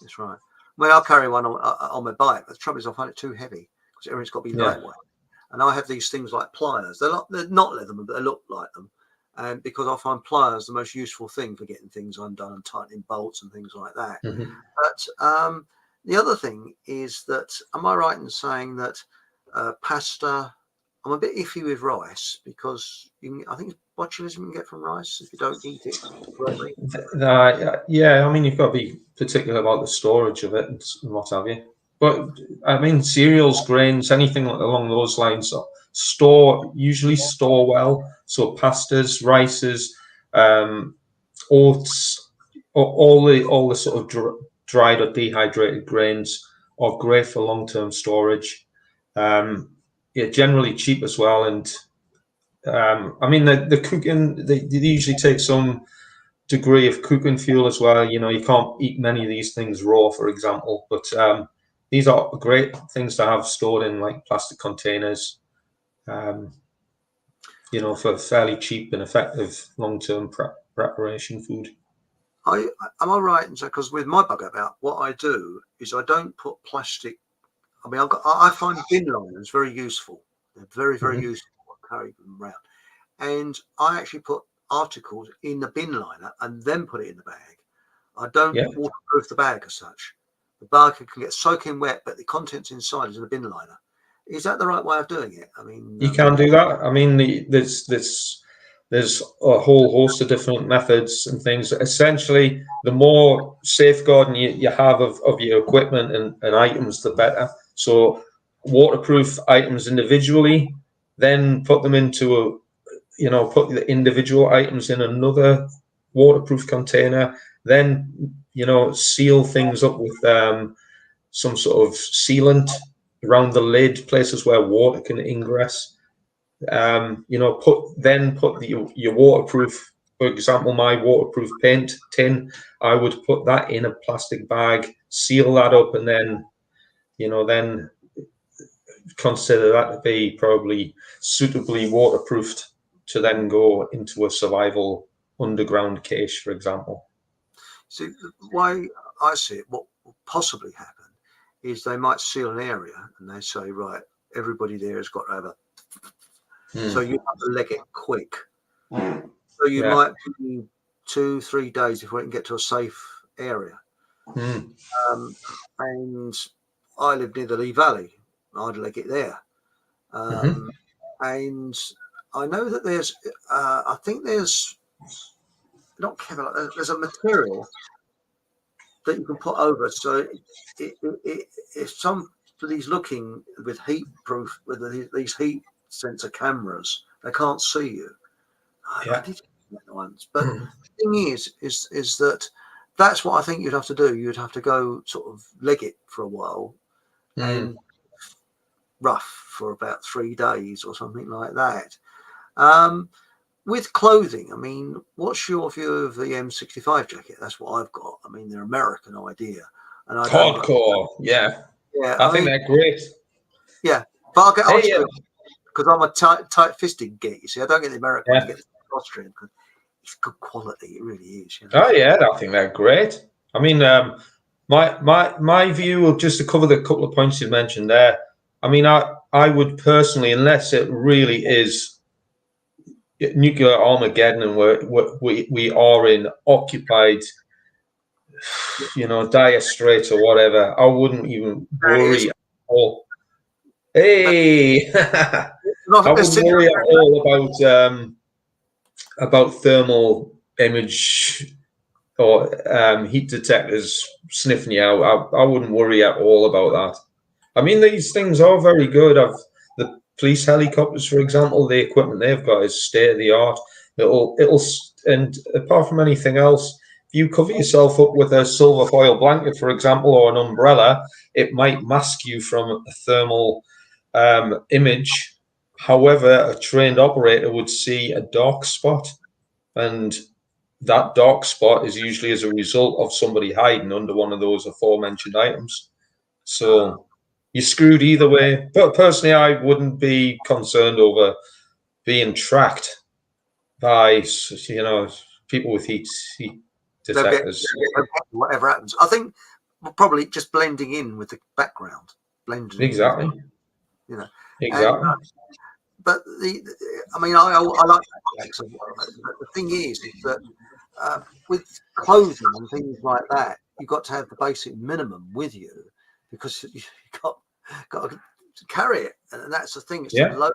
That's right. Well, I carry one on my bike, but the trouble is I find it too heavy because everything's got to be lightweight. And I have these things like pliers. They're not Leatherman, but they look like them. And because I find pliers the most useful thing for getting things undone and tightening bolts and things like that. Mm-hmm. But the other thing is that, am I right in saying that pasta, I'm a bit iffy with rice because I think it's botulism you can get from rice if you don't eat it correctly. Yeah, I mean, you've got to be particular about the storage of it and what have you. But I mean, cereals, grains, anything along those lines, usually store well. So pastas, rices, oats, all the sort of dried or dehydrated grains are great for long-term storage. Generally cheap as well, and I mean the cooking. They usually take some degree of cooking fuel as well. You can't eat many of these things raw, for example, but these are great things to have stored in like plastic containers, for fairly cheap and effective long-term preparation food. Am I right? Because with my Bugout, what I do is I don't put plastic. I mean, I find bin liners very useful. They're very, very useful. I carry them around, and I actually put articles in the bin liner and then put it in the bag. I don't waterproof the bag as such. The bag can get soaking wet, but the contents inside is in the bin liner. Is that the right way of doing it? I mean, you can do that. I mean, there's a whole host of different methods and things. Essentially, the more safeguarding you have of your equipment and items, the better. So waterproof items individually, then put them into put the individual items in another waterproof container, then seal things up with some sort of sealant around the lid, places where water can ingress. Put your waterproof, for example, my waterproof paint tin, I would put that in a plastic bag, seal that up, and then consider that to be probably suitably waterproofed to then go into a survival underground cache, for example. See, the way I see it, what will possibly happen is they might seal an area and they say, right, everybody there has got to have a. So you have to leg it quick. So you might be 2-3 days before you can get to a safe area. And I live near the Lee Valley. I'd leg it there. And I know that there's, I think there's not Kevlar, there's a material that you can put over. So if somebody's looking with heat proof, with these heat sensor cameras, they can't see you. I did that once, but the thing is that that's what I think you'd have to do. You'd have to go sort of leg it for a while and rough for about 3 days or something like that. With clothing, I mean, what's your view of the M65 jacket? That's what I've got. I mean, they're American idea, and I hardcore. I think they're great. Yeah, but I'll get Austrian because I'm a tight-fisted git. You see, I don't get the American. I get the Austrian because it's good quality. It really is. Oh yeah, I think they're great. I mean, my view, just to cover the couple of points you mentioned there. I mean, I would personally, unless it really is nuclear Armageddon and we are in occupied, dire straits or whatever, I wouldn't even worry at all. Hey, I wouldn't worry at all about thermal image or heat detectors sniffing you out. I wouldn't worry at all about that. I mean, these things are very good. The police helicopters, for example, the equipment they've got is state of the art. And apart from anything else, if you cover yourself up with a silver foil blanket, for example, or an umbrella, it might mask you from a thermal image. However, a trained operator would see a dark spot, and that dark spot is usually as a result of somebody hiding under one of those aforementioned items. So you're screwed either way. But personally, I wouldn't be concerned over being tracked by, you know, people with heat detectors. Whatever happens, I think we're probably just blending in with the background, blending Exactly. in, you know. Exactly. But I mean, I like that. The thing is that with clothing and things like that, you've got to have the basic minimum with you, because you got to carry it, and that's the thing. It's low.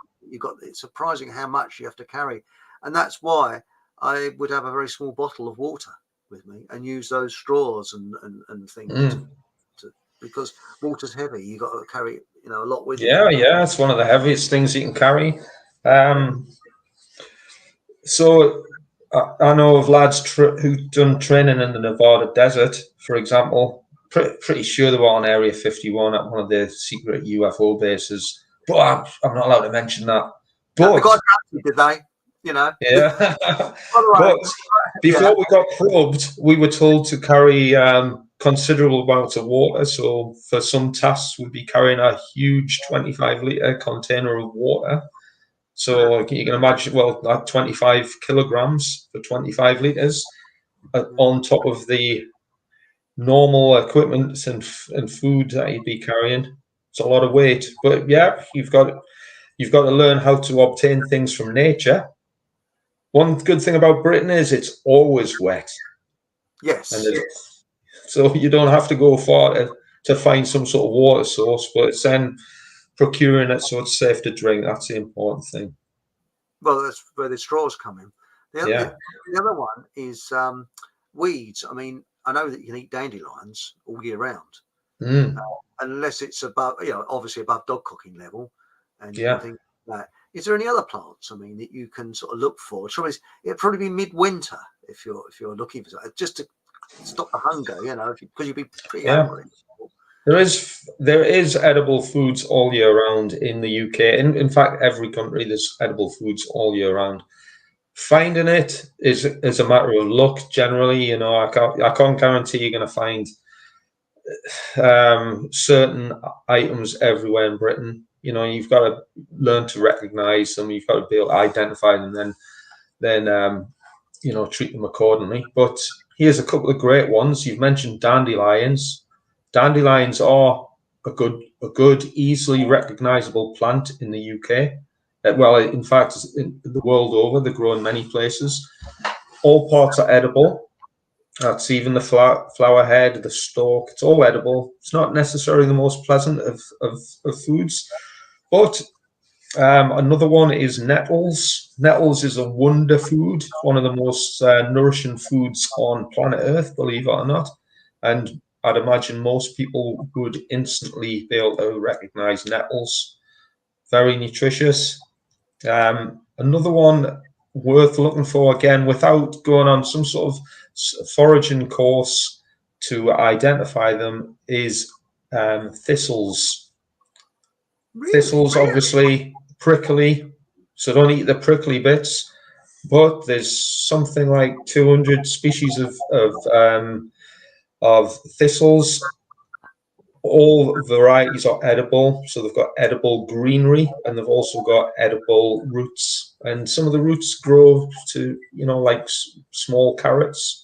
It's surprising how much you have to carry, and that's why I would have a very small bottle of water with me and use those straws and things because water's heavy. You got to carry, a lot with you. Yeah, it's one of the heaviest things you can carry. So I know of lads who've done training in the Nevada desert, for example. Pretty sure they were on Area 51 at one of the secret UFO bases, but I'm not allowed to mention that. But the guys did they? Yeah. But before we got probed, we were told to carry considerable amounts of water. So for some tasks, we'd be carrying a huge 25-litre container of water. So you can imagine, well, like 25 kilograms for 25 litres on top of the normal equipment and food that you'd be carrying. It's a lot of weight. But yeah, you've got to learn how to obtain things from nature. One good thing about Britain is it's always wet. Yes. And so you don't have to go far to find some sort of water source, but it's then procuring it so it's safe to drink. That's the important thing. Well, that's where the straws come in. The other one is weeds. I mean, I know that you can eat dandelions all year round, unless it's above, obviously above dog cocking level, and things like that. Is there any other plants? I mean, that you can sort of look for? It'd probably be midwinter if you're looking for something, just to stop the hunger, because you'd be pretty hungry. There is edible foods all year round in the UK. In fact, every country there's edible foods all year round. Finding it is a matter of luck generally. I can't guarantee you're going to find certain items everywhere in Britain. You've got to learn to recognize them. You've got to be able to identify them, then treat them accordingly. But here's a couple of great ones. You've mentioned dandelions. Dandelions are a good, easily recognizable plant in the UK. Well, in fact, the world over, they grow in many places. All parts are edible. That's even the flower head, the stalk. It's all edible. It's not necessarily the most pleasant of foods. But another one is nettles. Nettles is a wonder food, one of the most nourishing foods on planet Earth, believe it or not. And I'd imagine most people would instantly be able to recognize nettles. Very nutritious. Another one worth looking for, again, without going on some sort of foraging course to identify them, is thistles. Really? Thistles, obviously, prickly, so don't eat the prickly bits. But there's something like 200 species of thistles. All varieties are edible, so they've got edible greenery, and they've also got edible roots. And some of the roots grow to, like small carrots,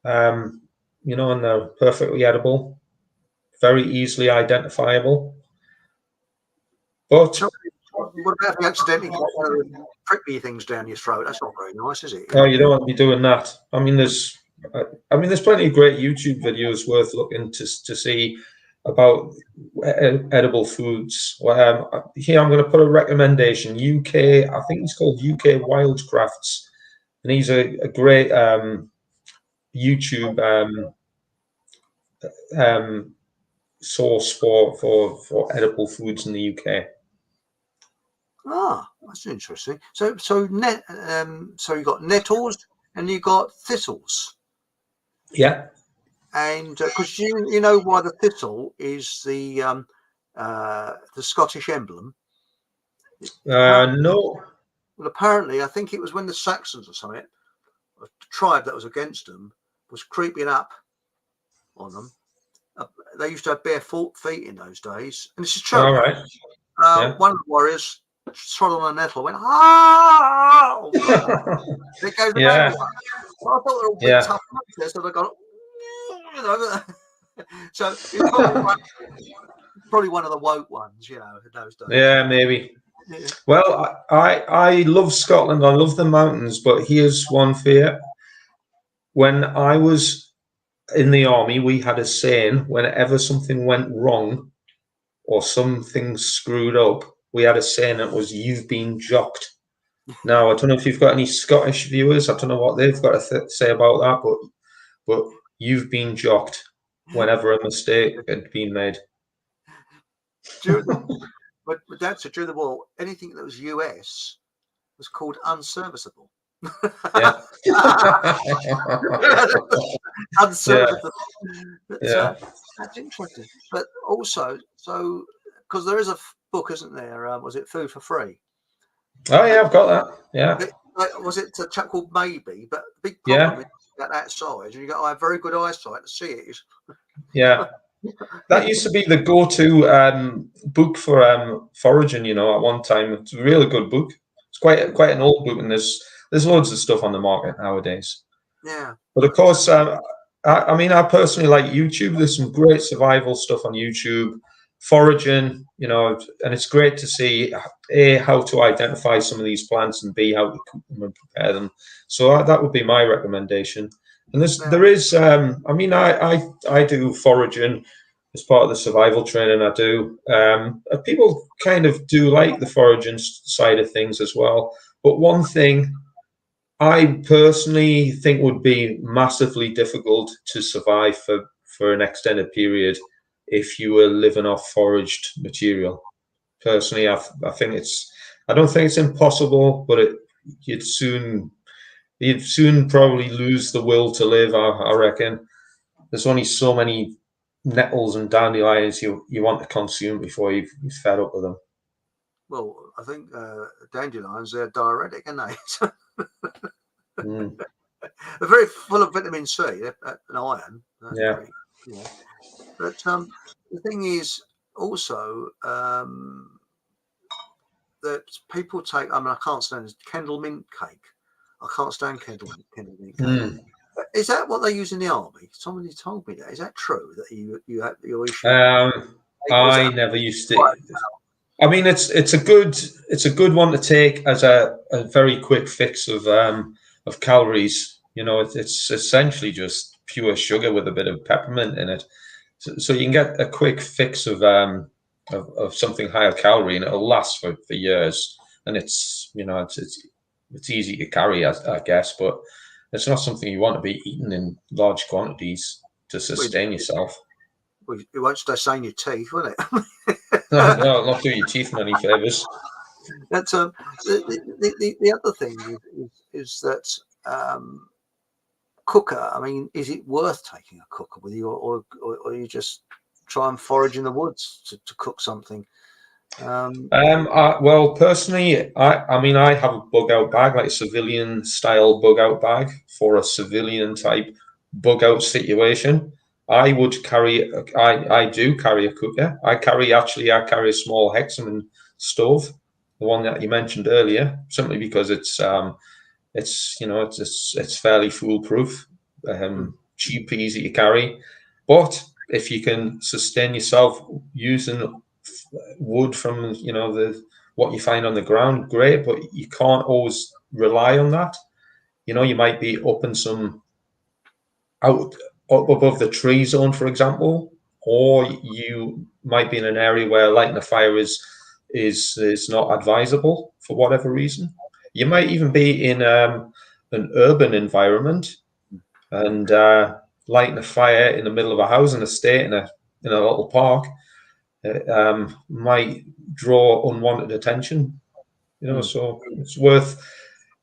and they're perfectly edible, very easily identifiable. But what about if you accidentally get one of the prickly things down your throat? That's not very nice, is it? Oh, you don't want to be doing that. I mean, there's plenty of great YouTube videos worth looking to see about edible foods. Here I'm going to put a recommendation. UK, I think it's called UK Wildcrafts. and he's a great YouTube source for edible foods in the UK. Ah, that's interesting. So so you got nettles and you got thistles, Yeah. and because you know why the thistle is the Scottish emblem. No. Well, apparently, I think it was when the Saxons or something, a tribe that was against them, was creeping up on them. They used to have bare feet in those days, and this is true. All right. Yeah. One of the warriors trod on a nettle, went, "Ah!" There goes the Yeah. baby. Well, I thought they were all big Yeah. tough monsters, so they got, you know. So it's probably one of the woke ones, you know, in those days. Yeah, maybe. Yeah. Well, I love Scotland. I love the mountains, but here's one fear. When I was in the army, we had a saying: whenever something went wrong or something screwed up, we had a saying that was "You've been jocked." Now, I don't know if you've got any Scottish viewers. I don't know what they've got to say about that, but you've been jocked whenever a mistake had been made. But Dad said during the war, anything that was US was called unserviceable. Yeah. Unserviceable. Yeah. That's interesting. But also, so because there is a book, isn't there? Was it Food for Free? Oh yeah, I've got that. Yeah. Was it a chap called Maybe? But the big Yeah. problem is at that size, and you got I have very good eyesight to see it. Yeah. That used to be the go-to book for foraging. You know, at one time, it's a really good book. It's quite an old book, and there's loads of stuff on the market nowadays. Yeah. But of course, I mean, I personally like YouTube. There's some great survival stuff on YouTube, foraging, you know, and it's great to see A, how to identify some of these plants, and B, how to cook them and prepare them. So that would be my recommendation. And there is, I mean, I do foraging as part of the survival training I do. People kind of do like the foraging side of things as well. But one thing I personally think would be massively difficult to survive for an extended period if you were living off foraged material. Personally, I think I don't think it's impossible, but you'd soon probably lose the will to live. I reckon there's only so many nettles and dandelions you want to consume before you're fed up with them. Well, I think dandelions, they're diuretic, aren't they? Mm. They're very full of vitamin C and iron. Yeah. Yeah. But the thing is also that people take. I mean, I can't stand Kendal mint cake. I can't stand Kendal mint cake. Mm. Is that what they use in the army? Somebody told me that. Is that true that your issue? I never used to. I mean, it's a good one to take as a very quick fix of calories. You know, it's essentially just pure sugar with a bit of peppermint in it, so you can get a quick fix of something higher calorie, and it'll last for years. And it's, you know, it's easy to carry, I guess, but it's not something you want to be eating in large quantities to sustain yourself. It won't stain your teeth, will it? No, not do your teeth many favors. That's the other thing is that cooker. I mean, is it worth taking a cooker with you, or you just try and forage in the woods to cook something? Well, personally, I mean, I have a bug-out bag, like a civilian-style bug-out bag for a civilian-type bug-out situation. I do carry a cooker. I carry a small hexagon stove, the one that you mentioned earlier, simply because it's fairly foolproof, cheap, easy to carry. But if you can sustain yourself using wood from what you find on the ground, great. But you can't always rely on that. You know, you might be up in some out up above the tree zone, for example, or you might be in an area where lighting a fire is not advisable for whatever reason. You might even be in an urban environment, and lighting a fire in the middle of a housing estate in a little park might draw unwanted attention. So it's worth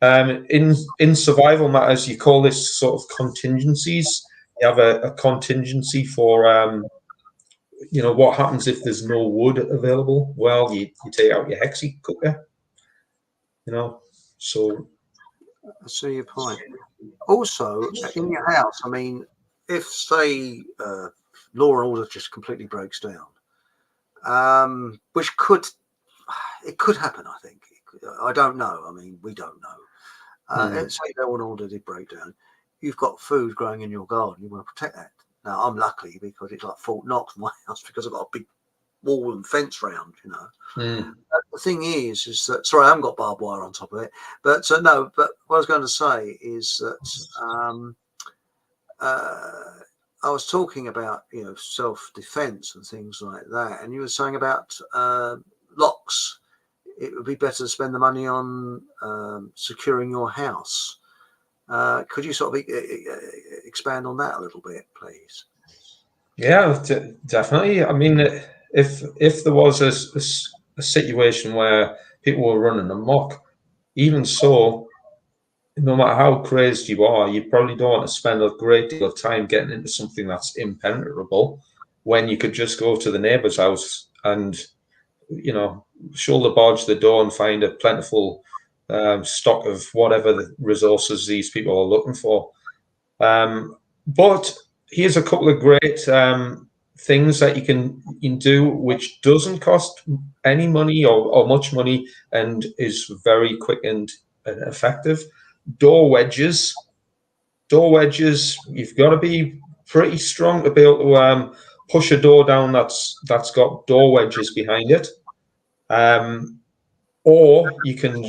in survival matters. You call this sort of contingencies. You have a contingency for what happens if there's no wood available. Well, you take out your hexi cooker. So I see your point. Also, in your house, I mean, if say law and order just completely breaks down, which could happen, I think. I don't know. I mean, we don't know. Say law and order did break down. You've got food growing in your garden. You want to protect that. Now, I'm lucky because it's like Fort Knox, my house, because I've got a big wall and fence round, The thing is that, sorry, I haven't got barbed wire on top of it, but no, but what I was going to say is that I was talking about, self-defense and things like that. And you were saying about locks. It would be better to spend the money on securing your house. Could you sort of expand on that a little bit, please? Yeah, definitely. I mean, if there was a situation where people were running amok, even so, no matter how crazed you are, you probably don't want to spend a great deal of time getting into something that's impenetrable when you could just go to the neighbour's house and, shoulder barge the door and find a plentiful stock of whatever the resources these people are looking for. But here's a couple of great things that you can do, which doesn't cost any money or much money and is very quick and effective. Door wedges. You've got to be pretty strong to be able to push a door down that's got door wedges behind it. Or you can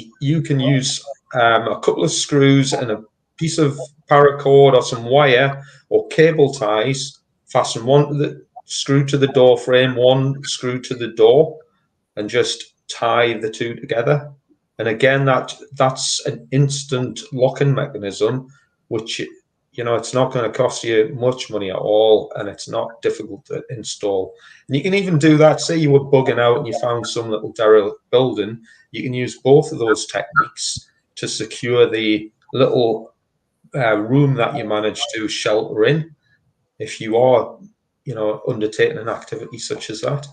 use a couple of screws and a piece of paracord or some wire or cable ties, fasten one to the screw to the door frame, one screw to the door, and just tie the two together. And again, that's an instant lock-in mechanism, which it's not going to cost you much money at all, and it's not difficult to install. And you can even do that. Say you were bugging out and you found some little derelict building. You can use both of those techniques to secure the little room that you manage to shelter in, if you are, undertaking an activity such as that.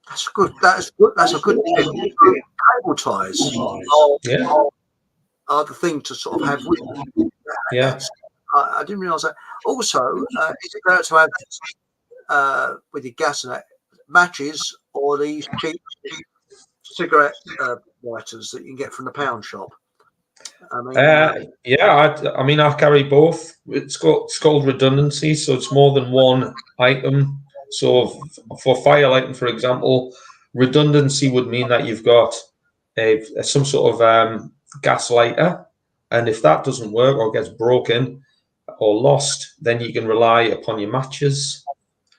That's good. That's good. That's a good tip. Cable ties are the thing to sort of have with you. Yeah. I didn't realise that. Also, is it better to have with your gas and that, matches or these cheap cigarette lighters that you can get from the pound shop? I mean, I mean, I carry both. It's called redundancy, so it's more than one item. So for fire lighting, for example, redundancy would mean that you've got some sort of gas lighter, and if that doesn't work or gets broken or lost, then you can rely upon your matches.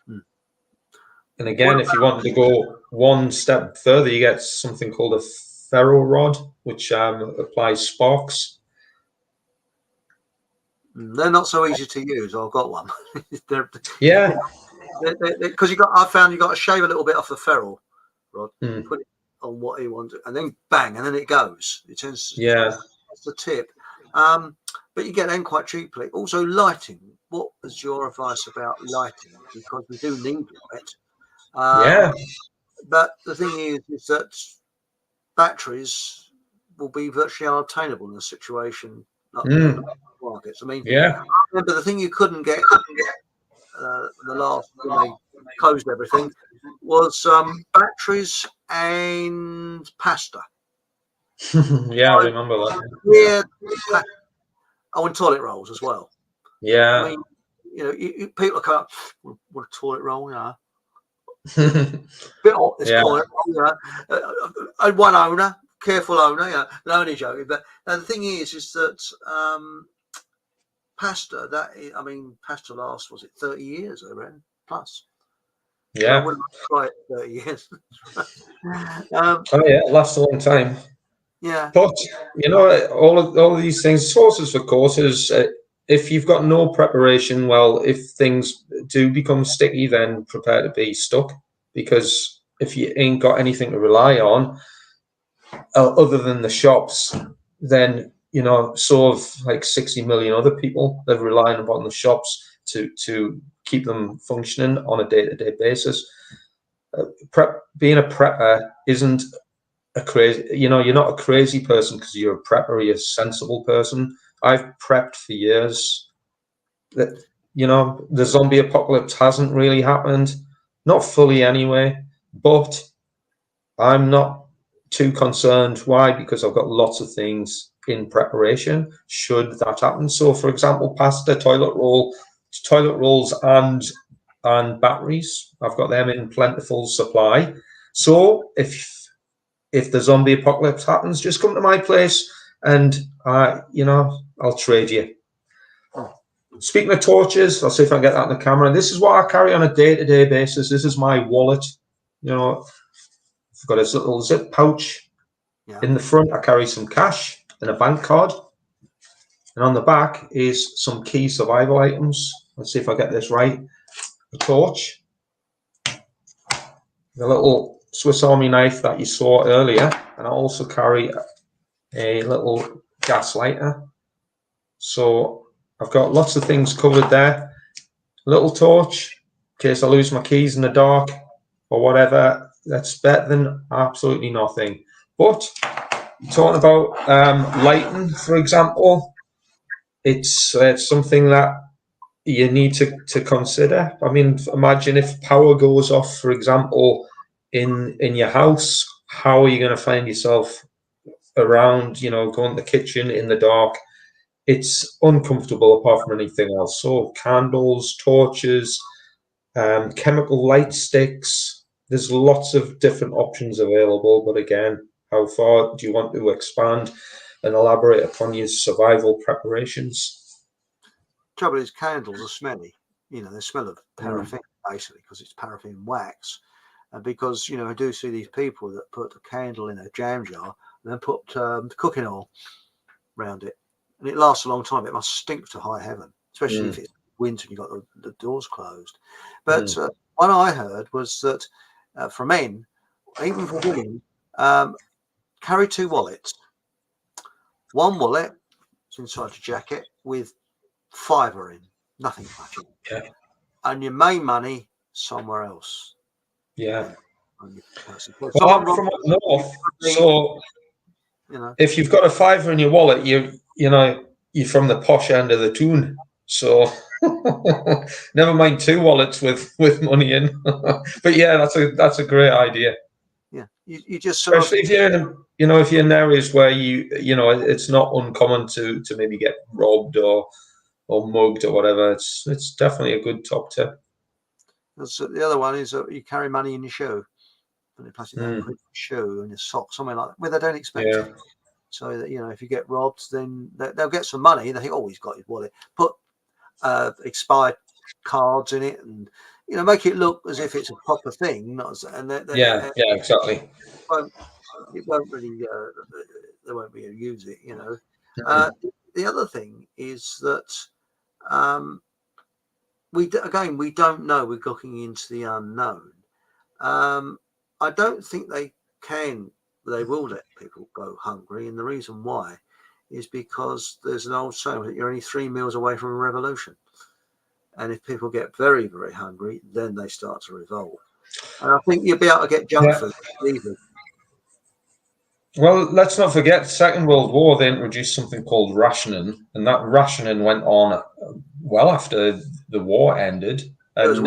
And again, if you want to go one step further, you get something called a ferro rod, which applies sparks. They're not so easy to use. I've got one. Yeah. Because I found you got to shave a little bit off the ferrule rod, put it on what you want, and then bang, and then it goes. It tends to, that's the tip. But you get them quite cheaply. Also, lighting. What was your advice about lighting? Because we do need light. But the thing is that batteries will be virtually unobtainable in a situation like the markets. I mean, I remember the thing you couldn't get the last when they closed everything was batteries and pasta. I remember that. And toilet rolls as well. Yeah. I mean, people come up with a toilet roll, bit hot this toilet roll, and one owner, careful owner, no, only joking. But the thing is that pasta. Pasta lasts, was it 30 years? I reckon plus. Yeah. I wouldn't try it 30 years. It lasts a long time. Yeah. But all of these things, sources for courses. If you've got no preparation, well, if things do become sticky, then prepare to be stuck. Because if you ain't got anything to rely on other than the shops, then so have like 60 million other people. They're relying upon the shops to keep them functioning on a day-to-day basis. Being a prepper isn't a crazy, you're not a crazy person because you're a prepper, you're a sensible person. I've prepped for years. That the zombie apocalypse hasn't really happened, not fully anyway, but I'm not too concerned. Why? Because I've got lots of things in preparation should that happen. So for example, pasta, toilet rolls and batteries, I've got them in plentiful supply. So if the zombie apocalypse happens, just come to my place and I'll trade you. Speaking of torches, I'll see if I can get that in the camera. This is what I carry on a day-to-day basis. This is my wallet. I've got a little zip pouch. Yeah. In the front, I carry some cash and a bank card. And on the back is some key survival items. Let's see if I get this right. A torch, the little Swiss Army knife that you saw earlier, and I also carry a little gas lighter. So I've got lots of things covered there. Little torch, in case I lose my keys in the dark or whatever. That's better than absolutely nothing. But talking about lighting, for example, it's something that you need to consider. I mean, imagine if power goes off, for example, in your house, how are you going to find yourself around, going to the kitchen in the dark? It's uncomfortable apart from anything else. So candles, torches, chemical light sticks. There's lots of different options available. But again, how far do you want to expand and elaborate upon your survival preparations? Trouble is, candles are smelly. They smell of paraffin basically because it's paraffin wax. And because I do see these people that put a candle in a jam jar and then put cooking oil around it, and it lasts a long time. It must stink to high heaven, especially if it's winter and you've got the doors closed. But what I heard was that for men, even for women, carry two wallets. One wallet is inside your jacket with fiver in, nothing much in. Yeah. And your main money somewhere else. Yeah. Well, I'm from up north, so if you've got a fiver in your wallet, you're from the posh end of the tune. So never mind two wallets with money in. But yeah, that's a great idea. Yeah, you just especially if you're if you're in areas where it's not uncommon to maybe get robbed or mugged or whatever. It's definitely a good top tip. The other one is you carry money in your shoe, put a plastic bag in your shoe and your sock, somewhere like that, where they don't expect it. So that if you get robbed, then they'll get some money. They think, oh, he's got his wallet. Put expired cards in it, and make it look as if it's a proper thing. Exactly. It won't really. They won't really use it. The other thing is that we don't know. We're looking into the unknown. I don't think they will let people go hungry, and the reason why is because there's an old saying that you're only 3 meals away from a revolution, and if people get very, very hungry, then they start to revolt. And I think you'll be able to get junk food easily. Well, let's not forget, the Second World War, they introduced something called rationing, and that rationing went on well after the war ended. And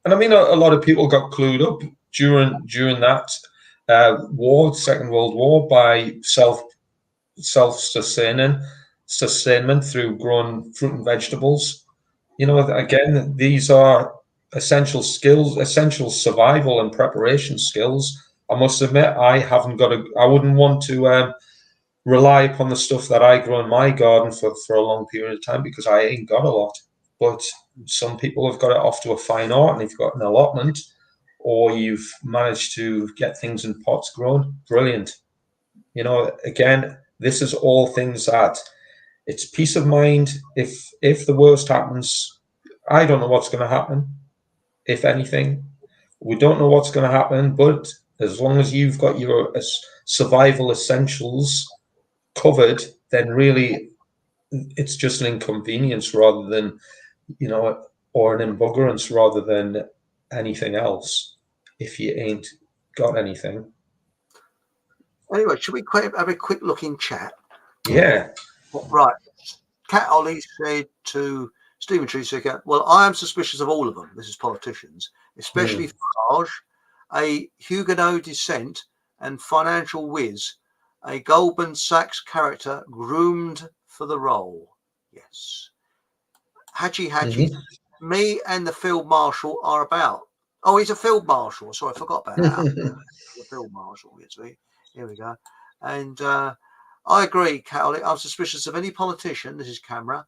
and I mean, a lot of people got clued up during that war, Second World War, by self-sustainment through growing fruit and vegetables. Again, these are essential skills, essential survival and preparation skills. I must admit, I wouldn't want to rely upon the stuff that I grow in my garden for a long period of time because I ain't got a lot. But some people have got it off to a fine art, and if you've got an allotment or you've managed to get things in pots grown, brilliant. You know, again, this is all things that it's peace of mind. If the worst happens, I don't know what's going to happen. If anything, we don't know what's going to happen. But as long as you've got your survival essentials covered, then really it's just an inconvenience rather than, you know, or an embuggerance rather than anything else. If you ain't got anything. Anyway, should we have a quick look in chat? Yeah. Right. Cat Ollie said to Stephen Treeseeker, well, I am suspicious of all of them. This is politicians, especially Farage, a Huguenot descent and financial whiz, a Goldman Sachs character groomed for the role. Yes. Hadji, me and the Field Marshal are about. Oh, he's a Field Marshal. Sorry, I forgot about that. The Field Marshal, you see. Here we go. And I agree, Cowley. I'm suspicious of any politician. This is Camera.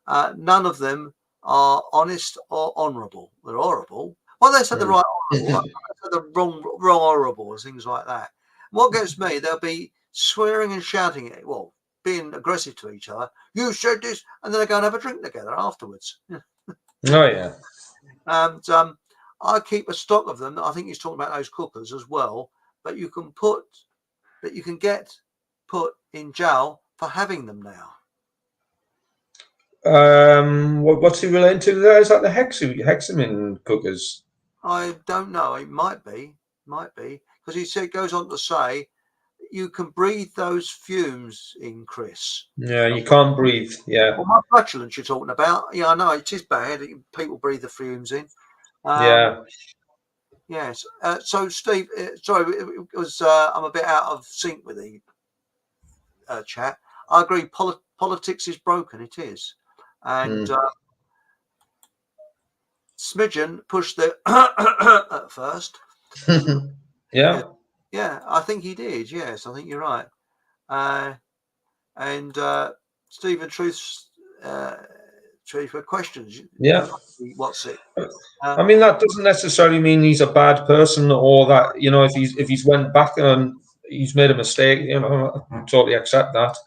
None of them are honest or honourable. They're horrible. Well, they said the right honourable. They said the wrong honourable, and things like that. What gets me, they'll be swearing and shouting at it. Well, being aggressive to each other. You said this, and then they go and have a drink together afterwards. Oh yeah. And I keep a stock of them. I think he's talking about those cookers as well. But you can get put in jail for having them now. What's he relating to there? Is that the hexamin cookers? I don't know. It might be, because he goes on to say you can breathe those fumes in, Chris. Yeah, you can't breathe. Yeah. Well, my flatulence you're talking about. Yeah, I know it is bad. People breathe the fumes in. Yeah. Yes. So, Steve, sorry, it was. I'm a bit out of sync with the chat. I agree. Politics is broken. It is, and Smidgen pushed the at first. Yeah. Yeah, I think he did. Yes, I think you're right. And Stephen Truth's for questions. Yeah. What's it? I mean, that doesn't necessarily mean he's a bad person, or that, you know, if he's went back and he's made a mistake, you know, I totally accept that.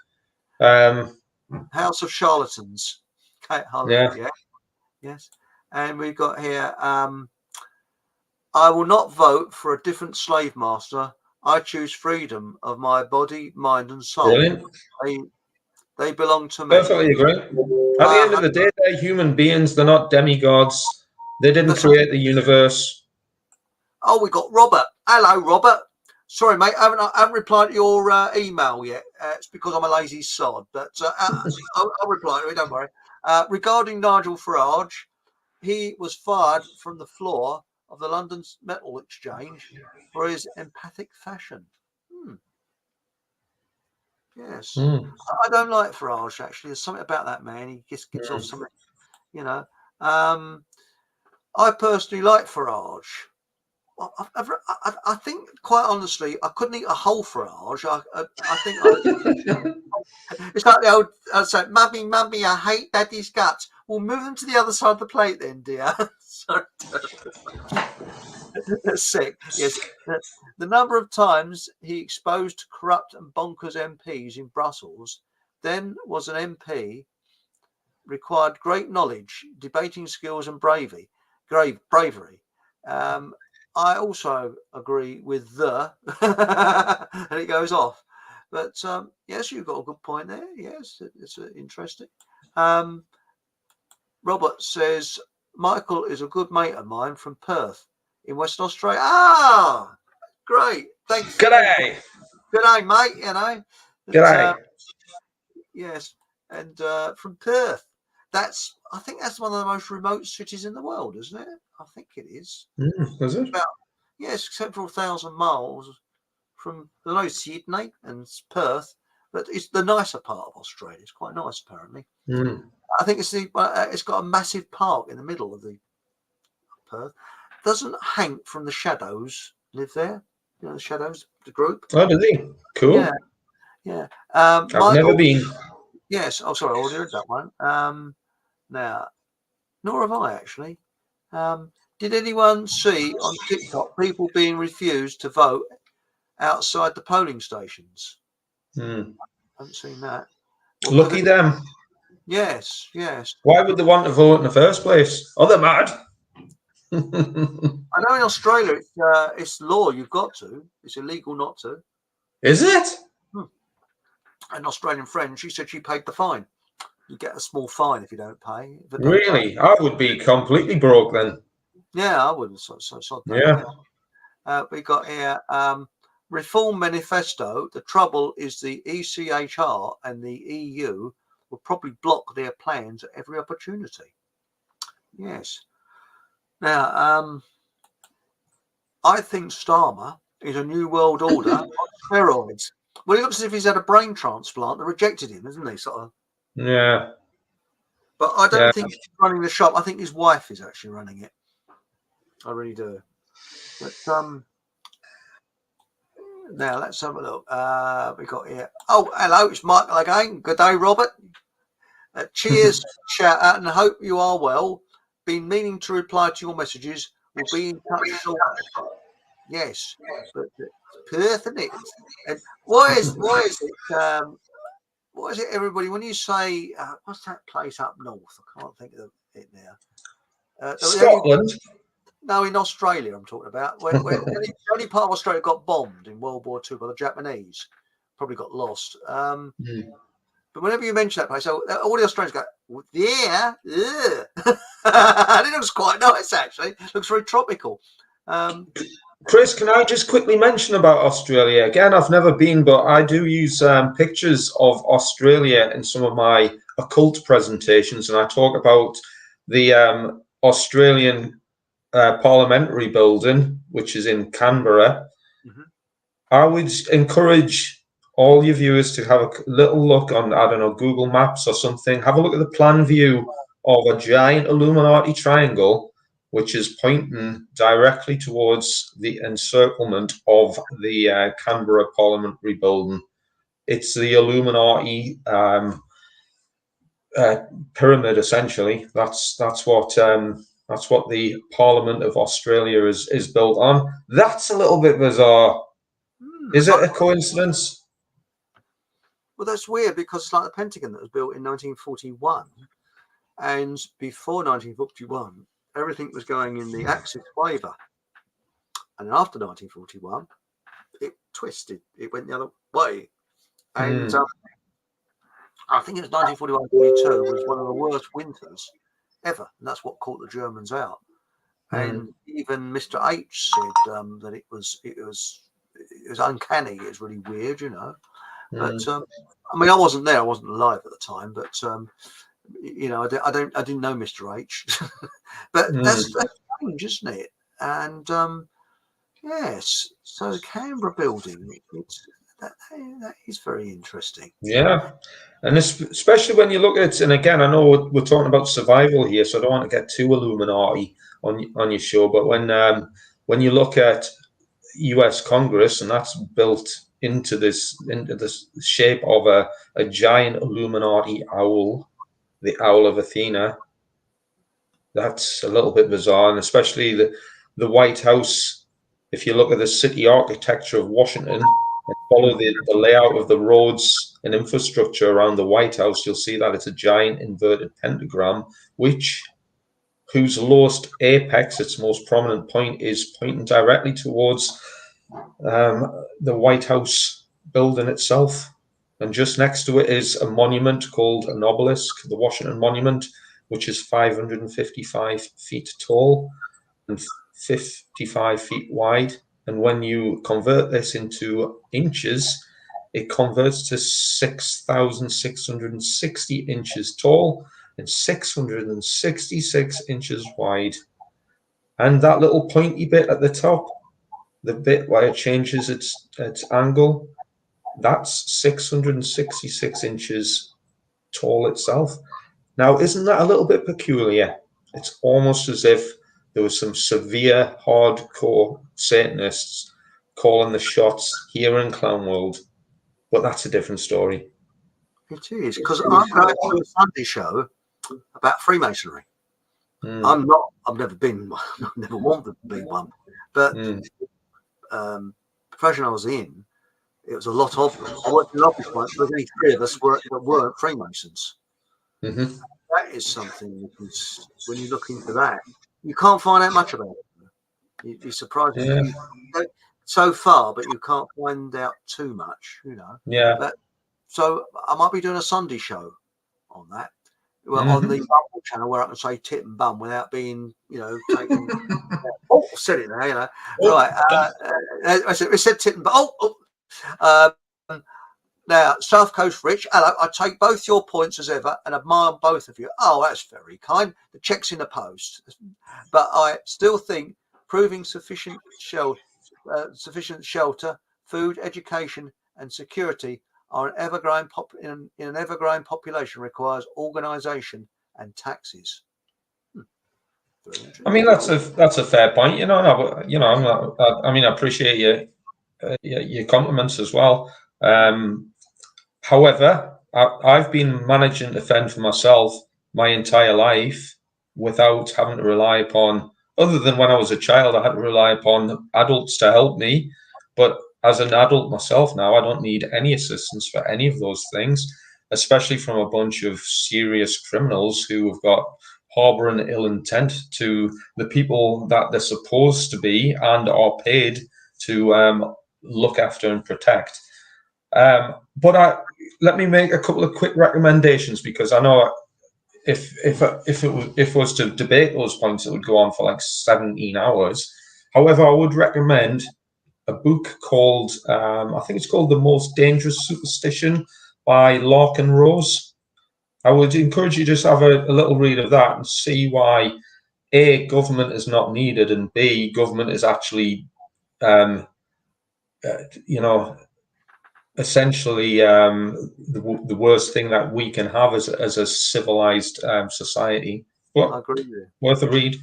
House of Charlatans. Kate Holly. Yeah. Yes. And we've got here. I will not vote for a different slave master. I choose freedom of my body, mind, and soul. Brilliant. They belong to me. Perfectly agree. At the end of the day, they're human beings. They're not demigods. They didn't create the universe. Oh, we got Robert. Hello, Robert. Sorry, mate. I haven't replied to your email yet. It's because I'm a lazy sod. But I'll reply to it. Don't worry. Regarding Nigel Farage, he was fired from the floor of the London Metal Exchange for his empathic fashion. Yes. I don't like Farage, actually. There's something about that man. He just gives off something, you know. I personally like Farage. Well, I think, quite honestly, I couldn't eat a whole Farage. I think it's like the old, I'd say, Mummy, I hate Daddy's guts. We'll move them to the other side of the plate then, dear. Sorry. That's sick. Yes. The number of times he exposed corrupt and bonkers MPs in Brussels, then was an MP, required great knowledge, debating skills, and bravery. I also agree with and it goes off. But yes, you've got a good point there. Yes, it's interesting. Robert says, Michael is a good mate of mine from Perth in Western Australia. Ah, great. Thanks. G'day. G'day, mate. You know. G'day. Yes. And from Perth. I think that's one of the most remote cities in the world, isn't it? I think it is. Is it? Yes, several thousand miles from Sydney and Perth, but it's the nicer part of Australia. It's quite nice, apparently. I think it's got a massive park in the middle of the Perth. Doesn't Hank from the Shadows live there? You know, the Shadows, the group. Oh, does he? Cool. Yeah. I've never been. Yes. Oh, sorry, I already heard that one. Now, nor have I actually. Did anyone see on TikTok people being refused to vote outside the polling stations? Mm. Haven't seen that. Well, Lucky them. Yes. Why would they want to vote in the first place? Oh, they're mad. I know in Australia it's law. You've got to. It's illegal not to. Is it? An Australian friend, she said she paid the fine. You get a small fine if you don't pay. If you don't pay. Really? I would be completely broke then. Yeah, I wouldn't. So sod that. Yeah. We got here Reform Manifesto. The trouble is the ECHR and the EU will probably block their plans at every opportunity. Yes. Now, I think Starmer is a new world order on steroids. Well, he looks as if he's had a brain transplant. They rejected him, isn't he? Sort of. Yeah. But I don't think he's running the shop. I think his wife is actually running it. I really do. But now let's have a look. We got here. Oh, hello, it's Michael again. Good day, Robert. Cheers, shout out, and hope you are well. Been meaning to reply to your messages. We'll be in touch shortly. Yes, but Perth, isn't it? And why is it? What is it, everybody? When you say what's that place up north? I can't think of it now. Scotland. No, in Australia, I'm talking about. Where the only part of Australia got bombed in World War II by the Japanese. Probably got lost. But whenever you mention that place, so all the Australians go, well, yeah. And it looks quite nice, actually. It looks very tropical. Chris, can I just quickly mention about Australia? Again, I've never been, but I do use pictures of Australia in some of my occult presentations, and I talk about the Australian parliamentary building, which is in Canberra. I would encourage all your viewers to have a little look on, I don't know, Google Maps or something. Have a look at the plan view of a giant Illuminati triangle, which is pointing directly towards the encirclement of the Canberra parliamentary building. It's the Illuminati pyramid, essentially. That's what the Parliament of Australia is built on. That's a little bit bizarre. Is it a coincidence? Well, that's weird because it's like the Pentagon that was built in 1941, and before 1941, everything was going in the Axis favour, and after 1941, it twisted. It went the other way, and I think it was 1941-42 was one of the worst winters ever, and that's what caught the Germans out. And even Mr. H said that it was uncanny. It was really weird, you know. But I mean, I wasn't there. I wasn't alive at the time. But you know, I didn't know Mr. H. But that's strange, isn't it? And yes, so the Canberra building, that is very interesting. Yeah, and especially when you look at, and again, I know we're talking about survival here, so I don't want to get too Illuminati on your show. But when you look at U.S. Congress, and that's built into this shape of a giant Illuminati owl, the Owl of Athena. That's a little bit bizarre, and especially the White House. If you look at the city architecture of Washington and follow the layout of the roads and infrastructure around the White House, you'll see that it's a giant inverted pentagram, whose lowest apex, its most prominent point, is pointing directly towards the White House building itself. And just next to it is a monument called an obelisk, the Washington Monument, which is 555 feet tall and 55 feet wide. And when you convert this into inches, it converts to 6,660 inches tall and 666 inches wide. And that little pointy bit at the top, the bit where it changes its angle, that's 666 inches tall itself. Now, isn't that a little bit peculiar? It's almost as if there was some severe, hardcore Satanists calling the shots here in Clown World, but that's a different story. It is, because I'm going to a Sunday show about Freemasonry. I've never been one, I've never wanted to be one, but the profession I was in, It was a lot of them. I worked in an office once. There was only 3 of us that weren't Freemasons. Mm-hmm. That is something that is, when you look into that, you can't find out much about it. You'd be surprised if Yeah. you go so far, but you can't find out too much, Yeah. But so I might be doing a Sunday show on that. Well, on the Mm-hmm. Bumble channel where I can say tit and bum without being, taken. Oh, I said it now, Oh, Right. I said tit and bum. Um, now, South Coast Rich, hello. I take both your points as ever and admire both of you. Oh, that's very kind. The check's in the post. But I still think proving sufficient shelter, food, education, and security are in an ever-growing population requires organisation and taxes. Very I interesting. mean, that's a fair point. I'm not. I mean, I appreciate your compliments as well. However, I've been managing to fend for myself my entire life without having to rely upon, other than when I was a child, I had to rely upon adults to help me. But as an adult myself now, I don't need any assistance for any of those things, especially from a bunch of serious criminals who have got harboring ill intent to the people that they're supposed to be and are paid to look after and protect. But let me make a couple of quick recommendations, because I know if it was to debate those points, it would go on for like 17 hours. However, I would recommend a book called I think it's called The Most Dangerous Superstition by Larkin Rose. I would encourage you to just have a little read of that and see why A, government is not needed, and B, government is actually you know essentially the worst thing that we can have as a civilized society. I But agree with you. worth a read.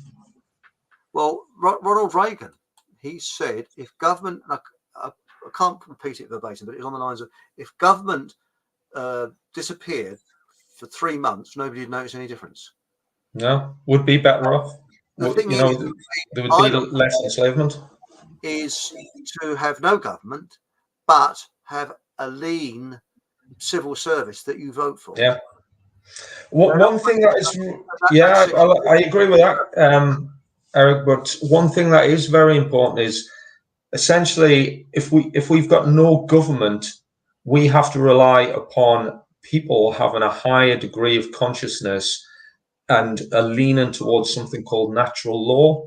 Well, Ronald Reagan, he said, if government, I can't repeat it verbatim, but it was on the lines of, if government disappeared for 3 months, nobody would notice any difference. No, would be better off. The thing You is, know, there would I be look less enslavement. is to have no government, but have a lean civil service that you vote for. Yeah. They're not One thing that is, yeah, basic. I agree with that, Eric. But one thing that is very important is essentially if we've got no government, we have to rely upon people having a higher degree of consciousness and a leaning towards something called natural law.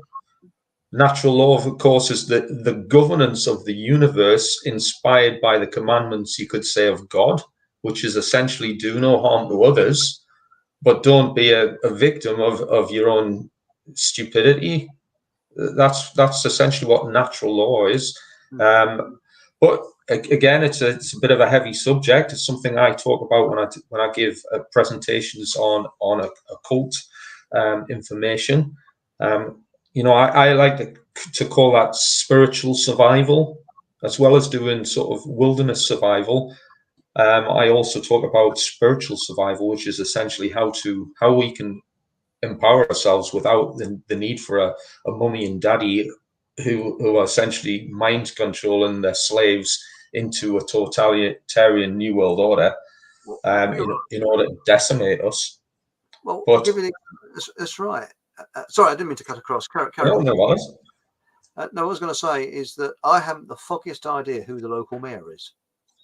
Natural law, of course, is the governance of the universe inspired by the commandments, you could say, of God, which is essentially do no harm to others, but don't be a victim of your own stupidity. That's essentially what natural law is. But again, it's a bit of a heavy subject. It's something I talk about when I give presentations on occult information. I like to call that spiritual survival, as well as doing sort of wilderness survival. I also talk about spiritual survival, which is essentially how we can empower ourselves without the need for a mummy and daddy who are essentially mind controlling their slaves into a totalitarian new world order in order to decimate us. Well, I'll But give you that's right. Sorry, I didn't mean to cut across. Carry no, on. no worries. No, what I was going to say is that I haven't the foggiest idea who the local mayor is,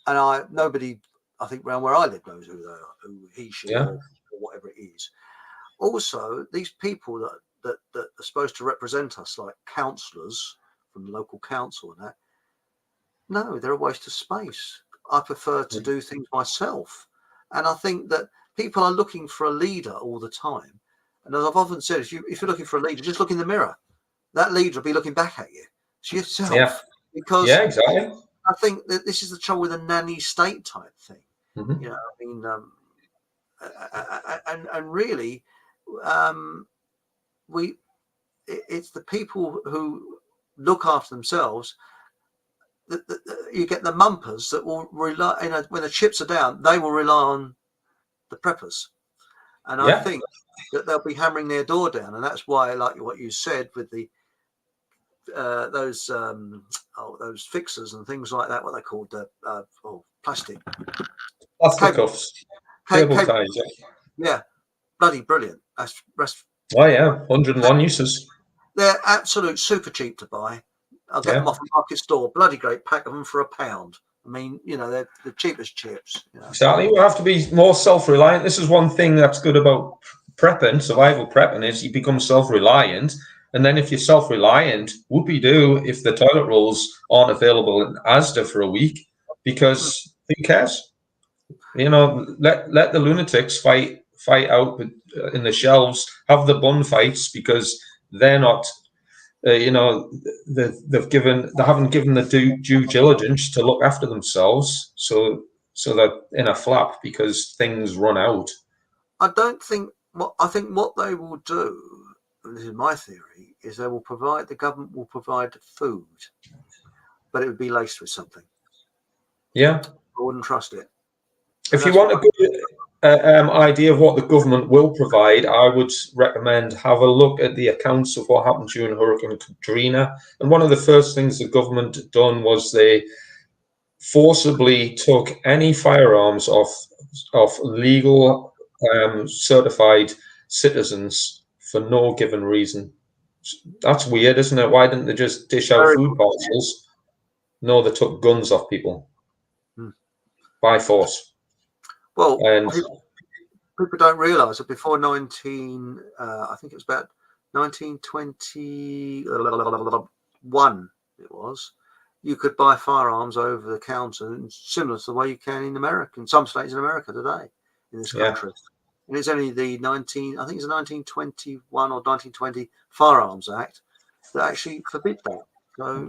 and nobody, I think, around where I live knows who they are, who he, she, Yeah, or whatever it is. Also, these people that are supposed to represent us, like councillors from the local council and that, no, they're a waste of space. I prefer to do things myself, and I think that people are looking for a leader all the time. And as I've often said, if you're looking for a leader, just look in the mirror. That leader will be looking back at you. It's yeah, yourself. Because yeah, exactly. I think that this is the trouble with a nanny state type thing. Mm-hmm. I mean, and really, it's the people who look after themselves. You get the mumpers that will rely, when the chips are down, they will rely on the preppers. And I Yeah, think that they'll be hammering their door down. And that's why, like what you said, with the those fixers and things like that. What they called the plastic Plastic cable, cuffs, cable ties. Yeah. yeah, bloody brilliant. That's Oh yeah, 101 uses. they're absolute super cheap to buy. I'll get them off the market store. Bloody great pack of them for £1. I mean, they're the cheapest chips. Exactly. We have to be more self-reliant. This is one thing that's good about prepping, survival prepping, is you become self-reliant. And then if you're self-reliant, whoopee-doo if the toilet rolls aren't available in Asda for a week, because who cares? Let the lunatics fight out in the shelves, have the bun fights, because they're not they haven't given the due diligence to look after themselves, so they're in a flap because things run out. I think what they will do, and this is my theory, is the government will provide food, but it would be laced with something. Yeah, I wouldn't trust it. If you want a good idea of what the government will provide, I would recommend have a look at the accounts of what happened during Hurricane Katrina. And one of the first things the government done was they forcibly took any firearms off legal certified citizens for no given reason. That's weird, isn't it? Why didn't they just dish out food parcels? No, they took guns off people by force. Well, people don't realise that before I think it was about 1921, you could buy firearms over the counter, similar to the way you can in some states in America today, in this country. And it's only the 1921 or 1920 Firearms Act that actually forbid that. So,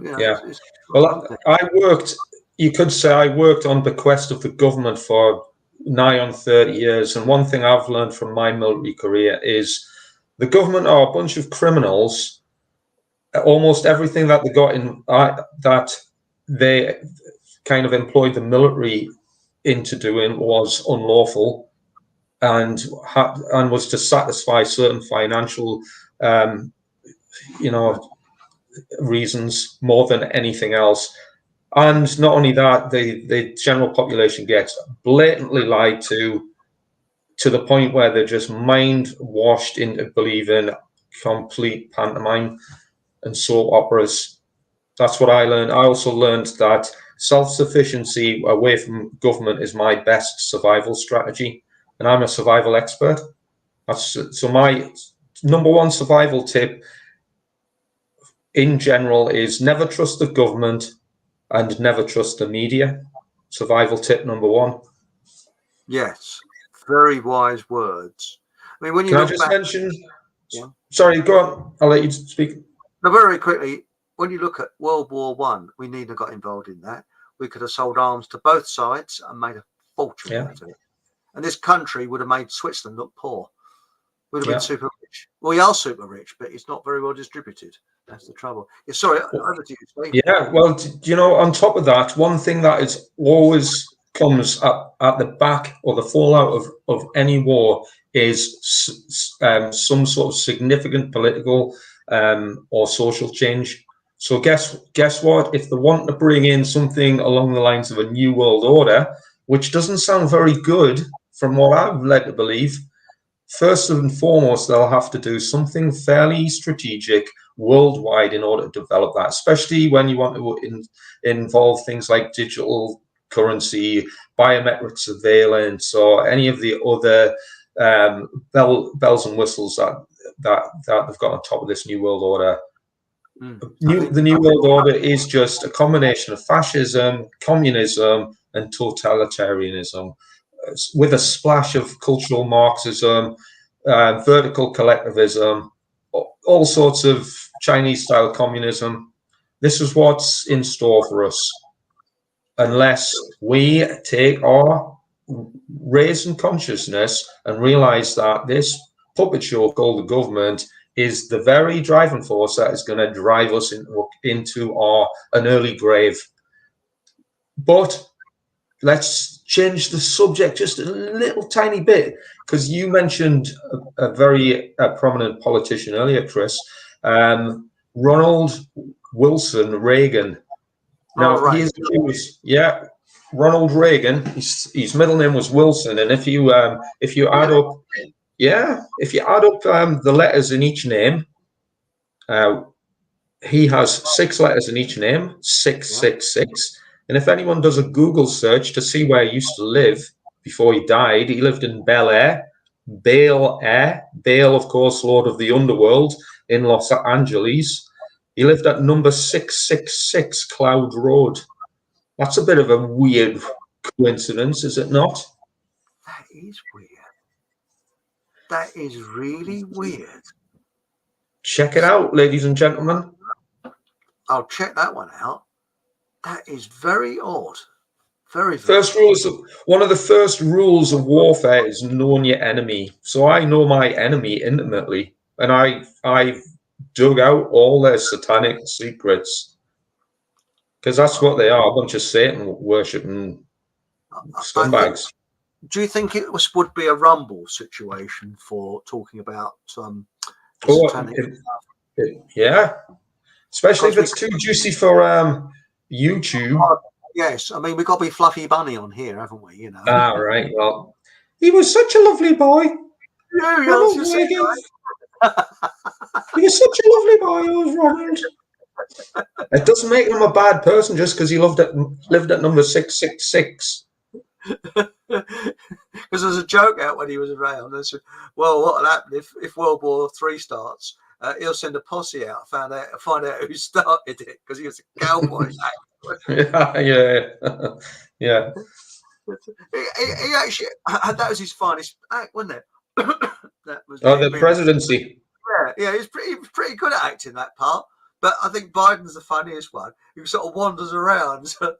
you could say I worked on bequest of the government for nigh on 30 years. And one thing I've learned from my military career is the government are a bunch of criminals. Almost everything that they got in, that they kind of employed the military into doing, was unlawful and was to satisfy certain financial, reasons more than anything else. And not only that, the general population gets blatantly lied to the point where they're just mind washed into believing complete pantomime and soap operas. That's what I learned. I also learned that self-sufficiency away from government is my best survival strategy. And I'm a survival expert. So my number one survival tip in general is never trust the government and never trust the media. Survival tip number one. Yes, very wise words. I mean, when you Can I just mention? Sorry, go on. I'll let you speak. No, very quickly. When you look at World War One, we needn't have got involved in that. We could have sold arms to both sides and made a fortune out of it. And this country would have made Switzerland look poor. Would have been super rich. Well, we are super rich, but it's not very well distributed. That's the trouble. Yeah, sorry, over to you, Steve. Yeah, well, on top of that, one thing that is always comes at the back or the fallout of any war is some sort of significant political or social change. So guess what? If they want to bring in something along the lines of a new world order, which doesn't sound very good from what I've led to believe, first and foremost, they'll have to do something fairly strategic worldwide in order to develop that, especially when you want to involve things like digital currency, biometric surveillance, or any of the other bells and whistles that they've got on top of this new world order. The new world order is just a combination of fascism, communism, and totalitarianism, with a splash of cultural Marxism, vertical collectivism, all sorts of Chinese-style communism. This is what's in store for us, unless we take our raising consciousness and realize that this puppet show called the government is the very driving force that is going to drive us into an early grave. But let's change the subject just a little tiny bit, because you mentioned a very prominent politician earlier, Chris. Ronald Wilson Reagan. Now, Ronald he's accused, yeah, Ronald Reagan. His middle name was Wilson, and if you add up, if you add up the letters in each name, he has 6 letters in each name, 666. And if anyone does a Google search to see where he used to live before he died, he lived in Bel Air, Bale, of course, Lord of the Underworld in Los Angeles. He lived at number 666 Cloud Road. That's a bit of a weird coincidence, is it not? That is weird. That is really weird. Check it out, ladies and gentlemen. I'll check that one out. That is very odd. Very, one of the first rules of warfare is knowing your enemy. So I know my enemy intimately, and I've dug out all their satanic secrets, because that's what they are, a bunch of Satan worshipping scumbags. Do you think it would be a Rumble situation for talking about satanic stuff? Yeah, especially if it's too juicy for YouTube. Yes, I mean, we've got to be Fluffy Bunny on here, haven't we? You know. Ah, right. Well, he was such a lovely boy. Yeah, he was such a lovely boy. He was Ronald. It doesn't make him a bad person just because he lived at number 666. Because there's a joke out when he was around. They said, "Well, what'll happen if World War III starts? He'll send a posse out, find out who started it, because he was a cowboy." yeah. He actually, that was his finest act, wasn't it? That was the presidency. Yeah, he was pretty good at acting that part. But I think Biden's the funniest one. He sort of wanders around. I'll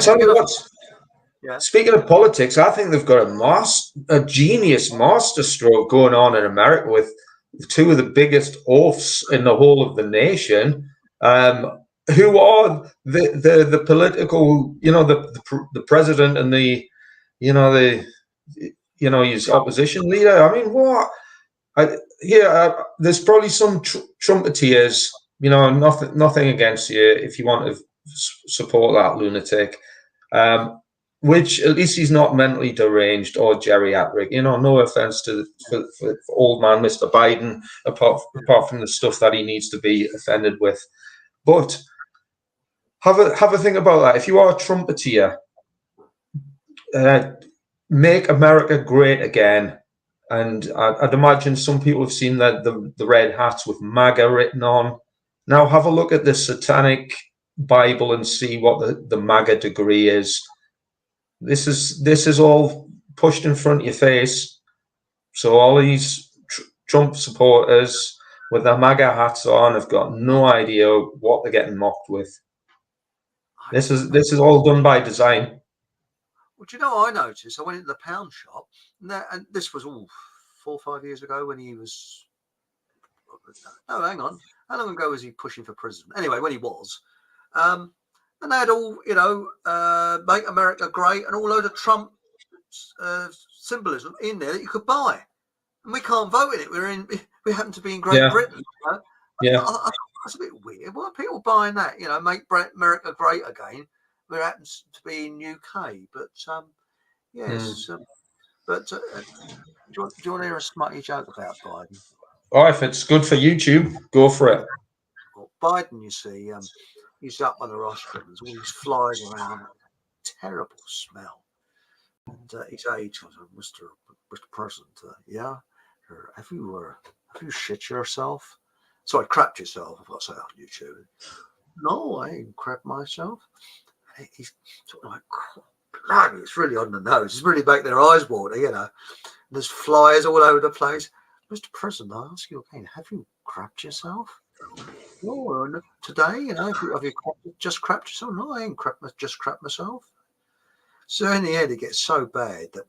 tell you what. Yeah. Speaking of politics, I think they've got a genius masterstroke going on in America with 2 of the biggest oafs in the whole of the nation, who are the political, the president and his opposition leader. I mean, what? There's probably some trumpeters. Nothing against you if you want to support that lunatic. Which at least he's not mentally deranged or geriatric. No offense to for old man Mr. Biden, apart from the stuff that he needs to be offended with. But have a think about that. If you are a trumpeter, make America great again. And I'd imagine some people have seen the red hats with MAGA written on. Now have a look at the satanic Bible and see what the MAGA degree is. This is all pushed in front of your face. So all these Trump supporters with their MAGA hats on have got no idea what they're getting mocked with. This is all done by design. Well, do you know what I noticed? I went into the pound shop, and this was all 4 or 5 years ago when he was. No, hang on. How long ago was he pushing for president? Anyway, when he was. And they had all, make America great and all load of Trump symbolism in there that you could buy. And we can't vote in it. We happen to be in Great Britain. Yeah. That's a bit weird. Why are people buying that? Make America great again. We happen to be in UK. But, yes. But do you want to hear a smutty joke about Biden? Oh, if it's good for YouTube, go for it. Well, Biden, you see, he's up on the rostrum. There's all these flies around. Terrible smell. And his age was Mr. President. Have you shit yourself? So I crapped yourself. I've got to say on YouTube. No, I ain't crapped myself. He's sort of like, bloody, it's really on the nose. It's really making their eyes water, And there's flies all over the place. Mr. President, I ask you again, have you crapped yourself? No, today, have you just crapped yourself? No, I ain't just crapped myself. So in the end, it gets so bad that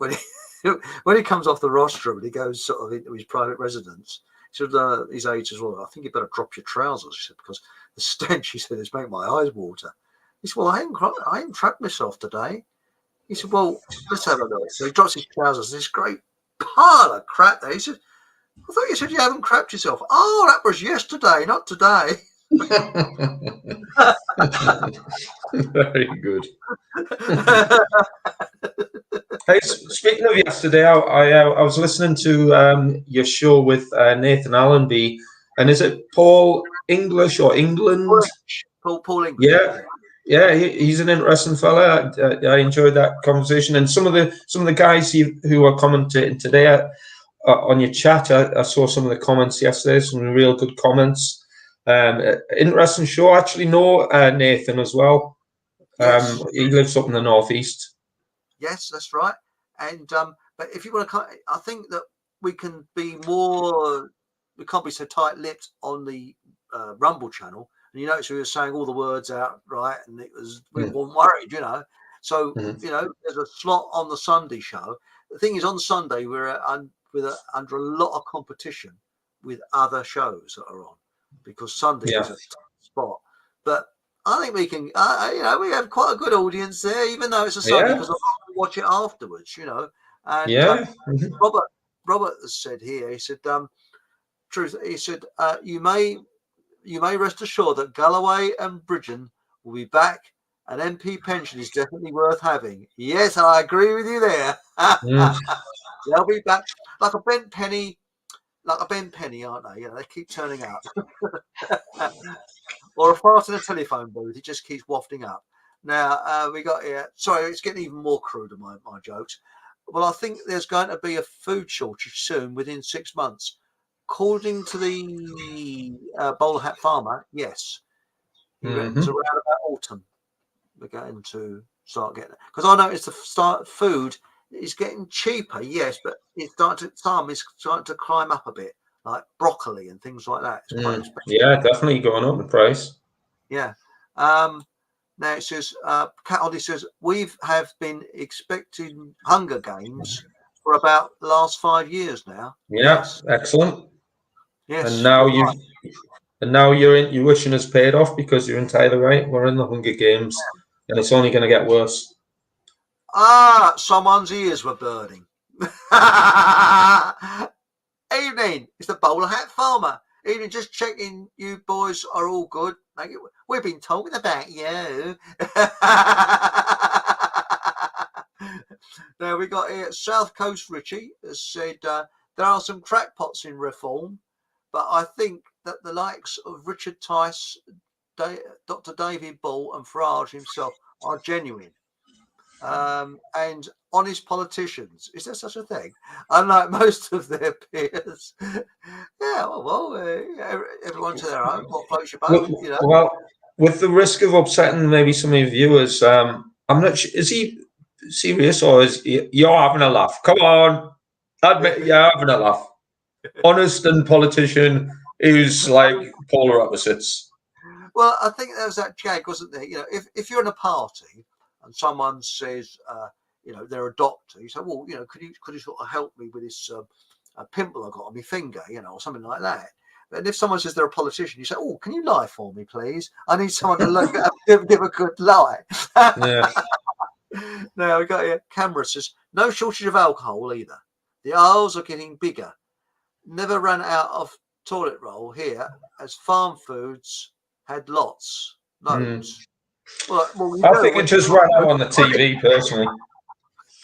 when he comes off the rostrum and he goes sort of into his private residence, he said, his age as well, I think you better drop your trousers, he said, because the stench, he said, is making my eyes water. He said, well, I ain't trapped myself today. He said, well, let's have a look. So he drops his trousers. This great pile of crap there. He said, I thought you said you haven't crapped yourself. Oh, that was yesterday, not today. Very good. Hey, speaking of yesterday, I was listening to your show with Nathan Allenby, and is it Paul English or England? Paul English. Yeah, he's an interesting fella. I enjoyed that conversation, and some of the guys who are commenting today on your chat. I saw some of the comments yesterday. Some real good comments. Interesting show. I actually know Nathan as well. Yes. He lives up in the northeast. Yes, that's right. And but if you want to, I think that we can be more. We can't be so tight-lipped on the Rumble channel. And you notice we were saying all the words out right, and we weren't worried, you know. So you know, there's a slot on the Sunday show. The thing is, on Sunday we're under a lot of competition with other shows that are on, because Sunday is a tough spot. But I think we can, you know, we have quite a good audience there, even though it's a Sunday, because I watch it afterwards, you know. And Robert has said here, he said, truth, he said, you may rest assured that Galloway and Bridgen will be back, and MP pension is definitely worth having. Yes, I agree with you there. They'll be back like a Ben Penny, aren't they? You know, they keep turning up. Or a fart in a telephone booth, it just keeps wafting up. Now, we got here, sorry, it's getting even more crude in my jokes. Well, I think there's going to be a food shortage soon, within 6 months. According to the bowler hat farmer, yes. He reckons around about autumn we're going to start getting it. Because I noticed the food is getting cheaper, yes, but it's starting to climb up a bit, like broccoli and things like that. It's quite expensive. Yeah, definitely going up in price. Yeah. Now it says, Cat Holly says, we have been expecting Hunger Games for about the last 5 years now. Yeah, yes. Excellent. Yes. And now your intuition has paid off, because you're entirely right. We're in the Hunger Games, and it's only going to get worse. Someone's ears were burning. Evening, it's the bowler hat farmer. Evening, just checking you boys are all good. We've been talking about you. Now we got here South Coast Richie has said there are some crackpots in reform, but I think that the likes of Richard Tice, Dr. David Ball, and Farage himself are genuine. And honest politicians. Is there such a thing? Unlike most of their peers. Yeah, well, everyone to their own. What floats your boat, you know? Well, with the risk of upsetting maybe some of your viewers, I'm not sure. Is he serious, or is you're having a laugh? Come on, admit you're having a laugh. Honest and politician who's like polar opposites. Well, I think there was that jag, wasn't there? You know, if you're in a party and someone says, you know, they're a doctor, you say, well, you know, could you sort of help me with this pimple I got on my finger, you know, or something like that. And if someone says they're a politician, you say, oh, can you lie for me, please? I need someone to look at give a good lie. Yeah. Now we got here. Camera says, no shortage of alcohol either. The aisles are getting bigger. Never ran out of toilet roll here, as farm foods had lots. Loads. Well, I think it just ran out on the TV, personally.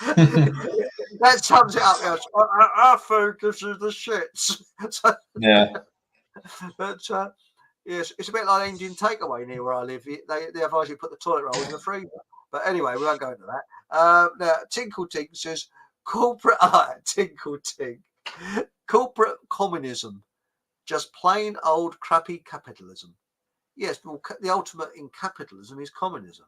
That sums it up. Our food gives you the shits. Yeah. But yes, it's a bit like Indian takeaway near where I live. They advise you put the toilet rolls in the freezer. But anyway, we won't go into that. Now, Tinkle Tink says corporate Tinkle Tink. Corporate communism, just plain old crappy capitalism. Yes, well, the ultimate in capitalism is communism.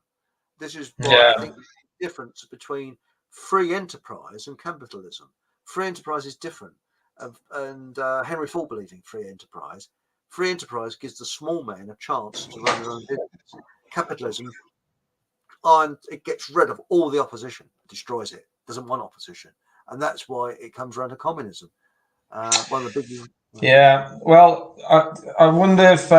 This is why I think the difference between free enterprise and capitalism. Free enterprise is different, and Henry Ford believed in free enterprise. Free enterprise gives the small man a chance to run their own business. Capitalism, it gets rid of all the opposition, destroys it, doesn't want opposition, and that's why it comes around to communism. One of the big. Yeah, well, I wonder if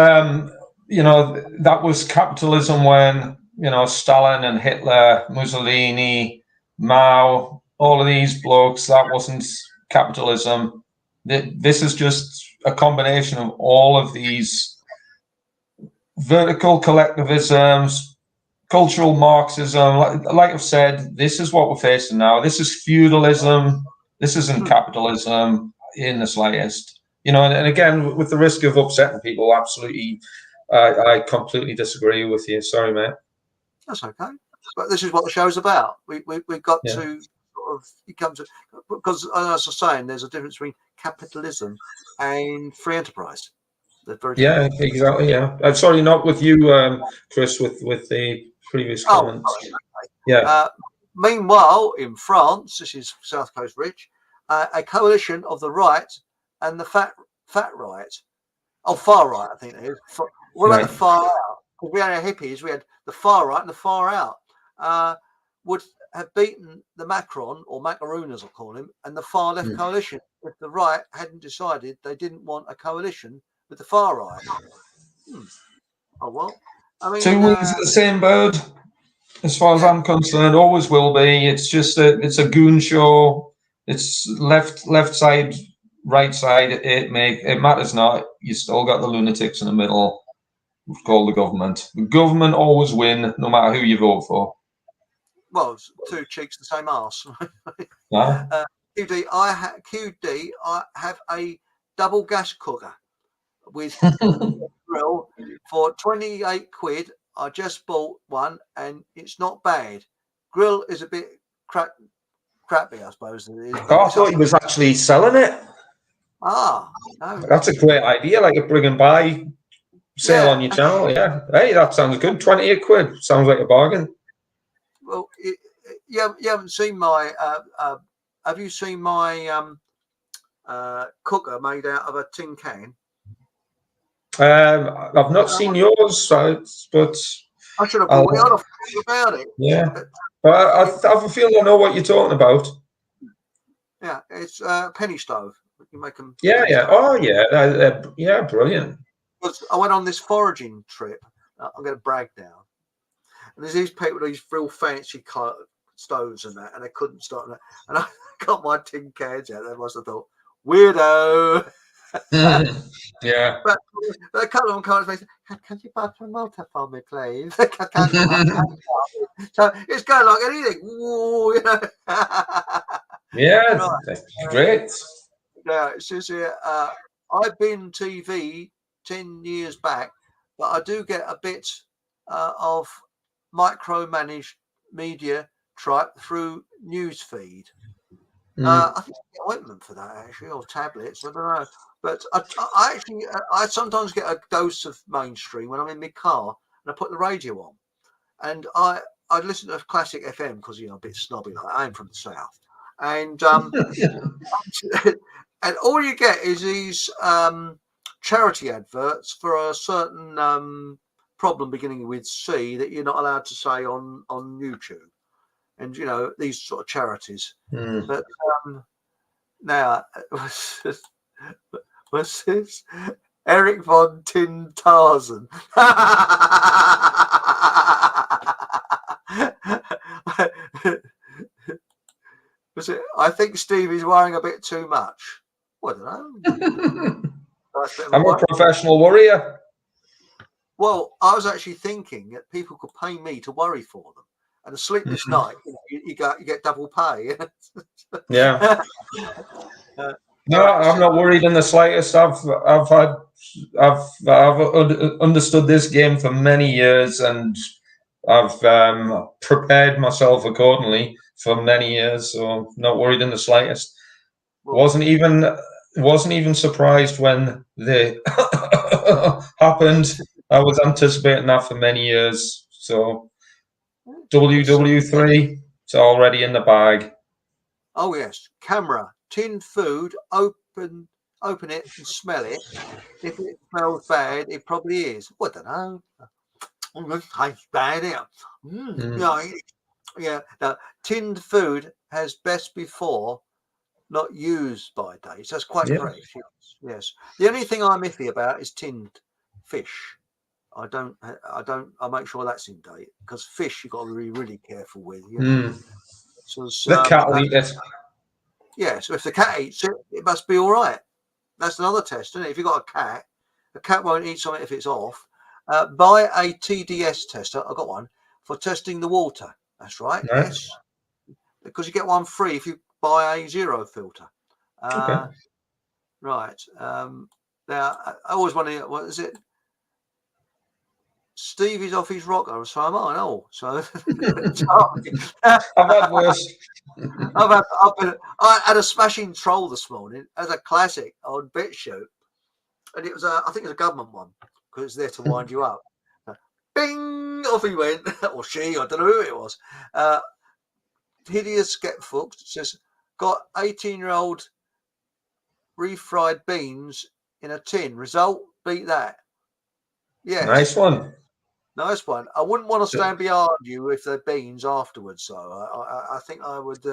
you know, that was capitalism when, you know, Stalin and Hitler, Mussolini, Mao, all of these blokes. That wasn't capitalism. This is just a combination of all of these vertical collectivisms, cultural Marxism. Like I've said, this is what we're facing now. This is feudalism. This isn't capitalism in the slightest. You know, and again, with the risk of upsetting people, absolutely, I completely disagree with you. Sorry, mate. That's okay. But this is what the show's about. We've got Yeah. to sort of come to, because as I was saying, there's a difference between capitalism and free enterprise. They're very different. Yeah, exactly. Yeah, I'm sorry, not with you, Chris, with the previous comments. Sorry. Yeah. Meanwhile, in France, this is South Coast Rich, a coalition of the right and the fat right. Oh, far right, I think it is. What about the far out? Because we had hippies, we had the far right and the far out. Would have beaten the Macron, or Macaroon as I call him, and the far left coalition if the right hadn't decided they didn't want a coalition with the far right. Oh, well. I mean, 2 wings of the same bird, as far as I'm concerned, always will be. It's just it's a goon show. It's left side, right side. It matters not. You still got the lunatics in the middle, called the government. The government always win, no matter who you vote for. Well, two cheeks, the same arse. Huh? QD, I have a double gas cooker with grill for 28 quid. I just bought one and it's not bad. Grill is a bit crappy, I suppose it is. Oh, I thought he was actually selling it. No. That's a great idea, like a bring and buy sale on your channel. Yeah. Hey, that sounds good. 28 quid. Sounds like a bargain. Well, you haven't seen my. Have you seen my cooker made out of a tin can? I've not seen yours, but I should have brought it on. About it. Yeah, but I have a feeling I know what you're talking about. Yeah, it's a penny stove. You make them. Yeah. Oh, yeah. Yeah, brilliant. I went on this foraging trip. I'm going to brag now. And there's these people, these real fancy stoves and that, and they couldn't start that. And I got my tin cans out. They must have thought, weirdo. Yeah. But a couple of them come and say, can you buy some water for me, please? So it's going like anything. Whoa, you know. Yeah, right. That's great. Yeah, it says here, I've been TV 10 years back, but I do get a bit of micromanaged media tripe through newsfeed. I think you get ointment for that actually, or tablets. I don't know, but I sometimes get a dose of mainstream when I'm in my car and I put the radio on, and I listen to classic FM because I'm a bit snobby. Like I'm from the south, and and all you get is these charity adverts for a certain problem beginning with C that you're not allowed to say on YouTube. And these sort of charities. But now what's this? Eric von Tintarsen. Was it? I think Stevie's worrying a bit too much. I don't know. I'm a professional worrier. Well, I was actually thinking that people could pay me to worry for them. And a sleepless night, you get double pay. Yeah. No, I'm not worried in the slightest. I've understood this game for many years, and I've prepared myself accordingly for many years. So I'm not worried in the slightest. Wasn't even surprised when they happened. I was anticipating that for many years. So. WW3, it's already in the bag. Oh yes, camera, tin food, open it and smell it. If it smells bad, it probably is. I don't know. It tastes bad here. Yeah. Now, tinned food has best before, not used by dates. That's quite correct. Yes. The only thing I'm iffy about is tinned fish. I make sure that's in date because fish you've got to be really careful with. So the cat will eat it. Yeah, so if the cat eats it, it must be all right. That's another test, isn't it? If you've got a cat won't eat something if it's off. Buy a TDS tester. I got one for testing the water. That's right. No? Yes, because you get one free if you buy a zero filter. Okay. Right. Now I always wonder, what is it? Steve is off his rocker, so am I. Oh, so I've had worse. I had a smashing troll this morning as a classic on BitShoot, and it was I think it was a government one because it's there to wind you up. Bing, off he went, or she, I don't know who it was. Hideous Get Fucked says, got 18-year-old refried beans in a tin. Result, beat that. Yes. Nice one. Nice one. I wouldn't want to stand behind you if they're beans afterwards, so I think I would.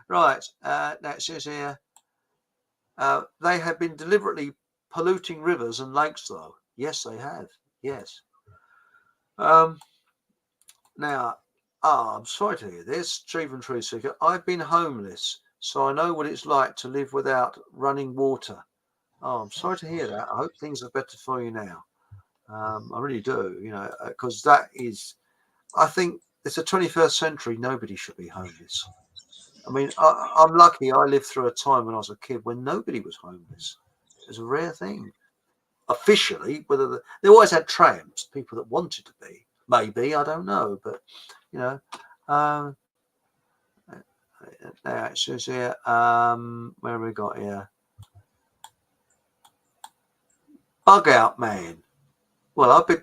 Right. Now it says here, they have been deliberately polluting rivers and lakes, though. Yes, they have. Yes. Now, I'm sorry to hear this, Stephen Truth Seeker. I've been homeless, so I know what it's like to live without running water. Oh, I'm sorry to hear that. I hope things are better for you now. I really do, because that is, I think it's the 21st century. Nobody should be homeless. I mean, I'm lucky I lived through a time when I was a kid when nobody was homeless. It was a rare thing. Officially, whether they always had tramps, people that wanted to be. Maybe, I don't know. But, now it says here, where have we got here? Bugout man. Well, I've been,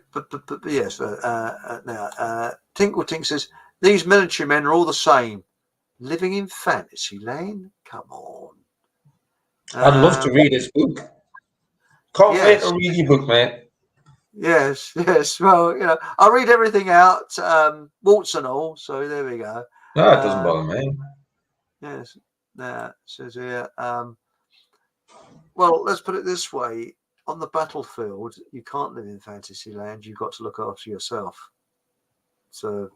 yes. Now, Tinkle Tink says, these military men are all the same. Living in fantasy land? Come on. I'd love to read his book. Can't wait to read your book, mate. Yes. Well, I read everything out, warts and all. So there we go. No, it doesn't bother me. Yes. Now it says here. Well, let's put it this way: on the battlefield, you can't live in fantasy land. You've got to look after yourself. So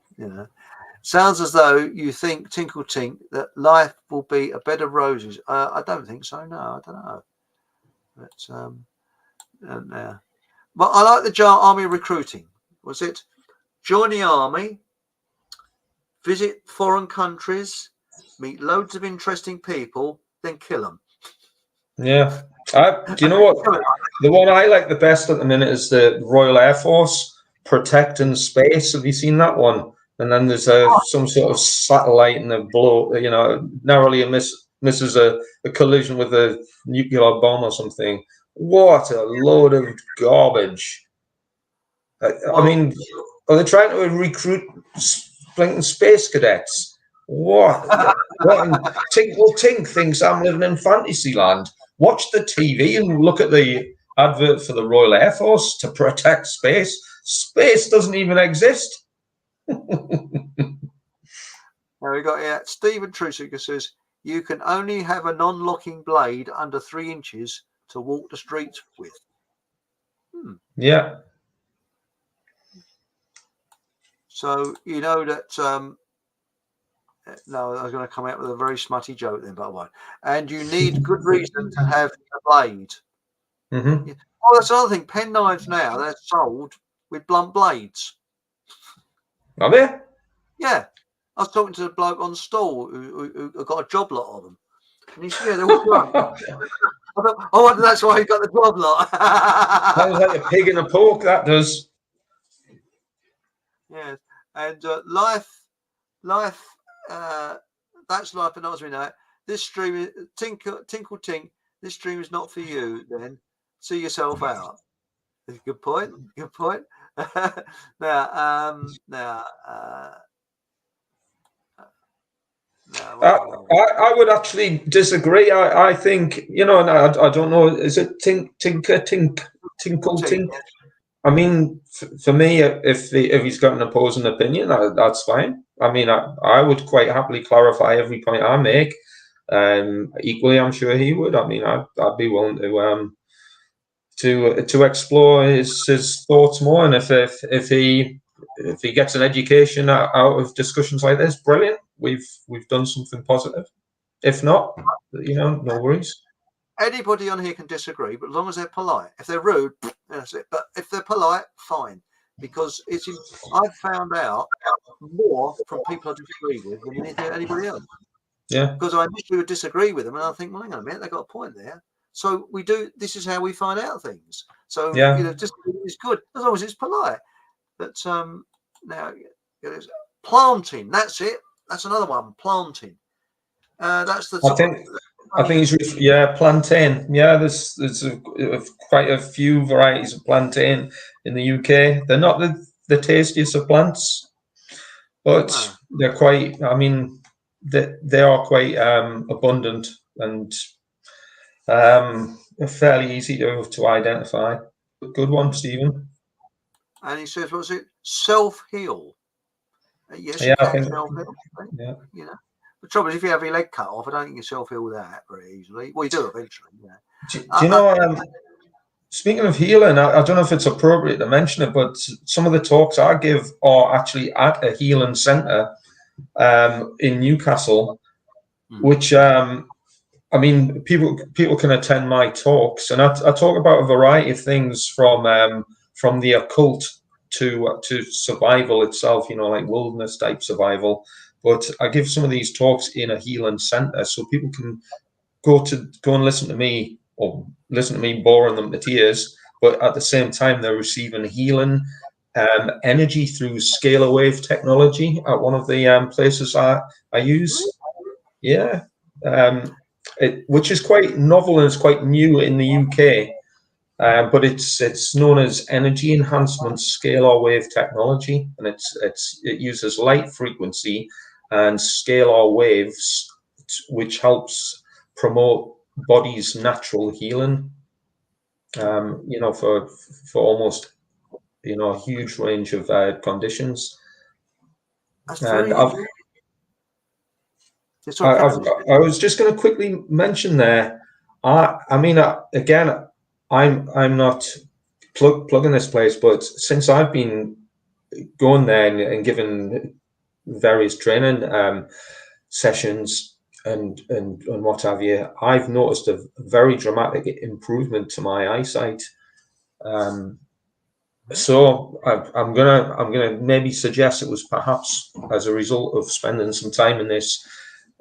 sounds as though you think, Tinkle Tink, that life will be a bed of roses. I don't think so. No, I don't know. But I like the army recruiting. Was it join the army, visit foreign countries, meet loads of interesting people, then kill them? Yeah. Do you know what? The one I like the best at the minute is the Royal Air Force Protecting Space. Have you seen that one? And then there's some sort of satellite and a blow, narrowly misses a collision with a nuclear bomb or something. What a load of garbage. I mean, are they trying to recruit space cadets? What? Tinkle Tink thinks I'm living in fantasy land. Watch the TV and look at the advert for the Royal Air Force to protect space. Space doesn't even exist. Now we got here. Stephen Trusiger says you can only have a non-locking blade under 3 inches to walk the streets with. Yeah. So you know that. No, I was going to come out with a very smutty joke then, but I won't. And you need good reason to have a blade. Mm-hmm. Oh, that's another thing. Pen knives now, they're sold with blunt blades. Are they? Yeah. I was talking to the bloke on stall who got a job lot of them. And he said, yeah, they're all blunt. I wonder that's why he got the job lot. Sounds like a pig in a pork, that does. Yes. And life, that's life, but not as we know it. This stream is Tinkle Tink. This stream is not for you. Then see yourself out. Good point. I would actually disagree. I think and I don't know. Is it Tinkle Tink? I mean, for me, if he's got an opposing opinion, that's fine. I mean, I would quite happily clarify every point I make. Equally, I'm sure he would. I mean, I'd be willing to explore his thoughts more. And if he gets an education out of discussions like this, brilliant. We've done something positive. If not, no worries. Anybody on here can disagree, but as long as they're polite. If they're rude, that's it. But if they're polite, fine. Because I've found out more from people I disagree with than anybody else. Yeah. Because I initially would disagree with them, and I think, well, hang on a minute, they've got a point there. So we do. This is how we find out things. So disagreement is good as long as it's polite. But now planting. That's it. That's another one. Planting. That's the. I think it's plantain. Yeah, there's quite a few varieties of plantain in the UK. They're not the tastiest of plants, but they're quite. I mean, they are quite abundant and fairly easy to identify. Good one, Stephen. And he says, "What's it? Self-heal." Yes, yeah, you can self-heal. Yeah. The trouble is, if you have your leg cut off, I don't think you self-heal that very easily. Well, you do eventually. Do you know? Speaking of healing, I don't know if it's appropriate to mention it, but some of the talks I give are actually at a healing centre in Newcastle, which I mean, people can attend my talks, and I talk about a variety of things from the occult to survival itself, like wilderness type survival. But I give some of these talks in a healing centre, so people can go and listen to me, or listen to me boring them to tears, but at the same time they're receiving healing energy through scalar wave technology at one of the places I use. Yeah. Which is quite novel and it's quite new in the UK, but it's known as energy enhancement scalar wave technology, and it uses light frequency and scalar waves, which helps promote body's natural healing. For almost a huge range of conditions. That's very interesting. I was just going to quickly mention there. I mean, again, I'm not plugging this place, but since I've been going there and given various training sessions and what have you, I've noticed a very dramatic improvement to my eyesight. So I'm gonna maybe suggest it was perhaps as a result of spending some time in this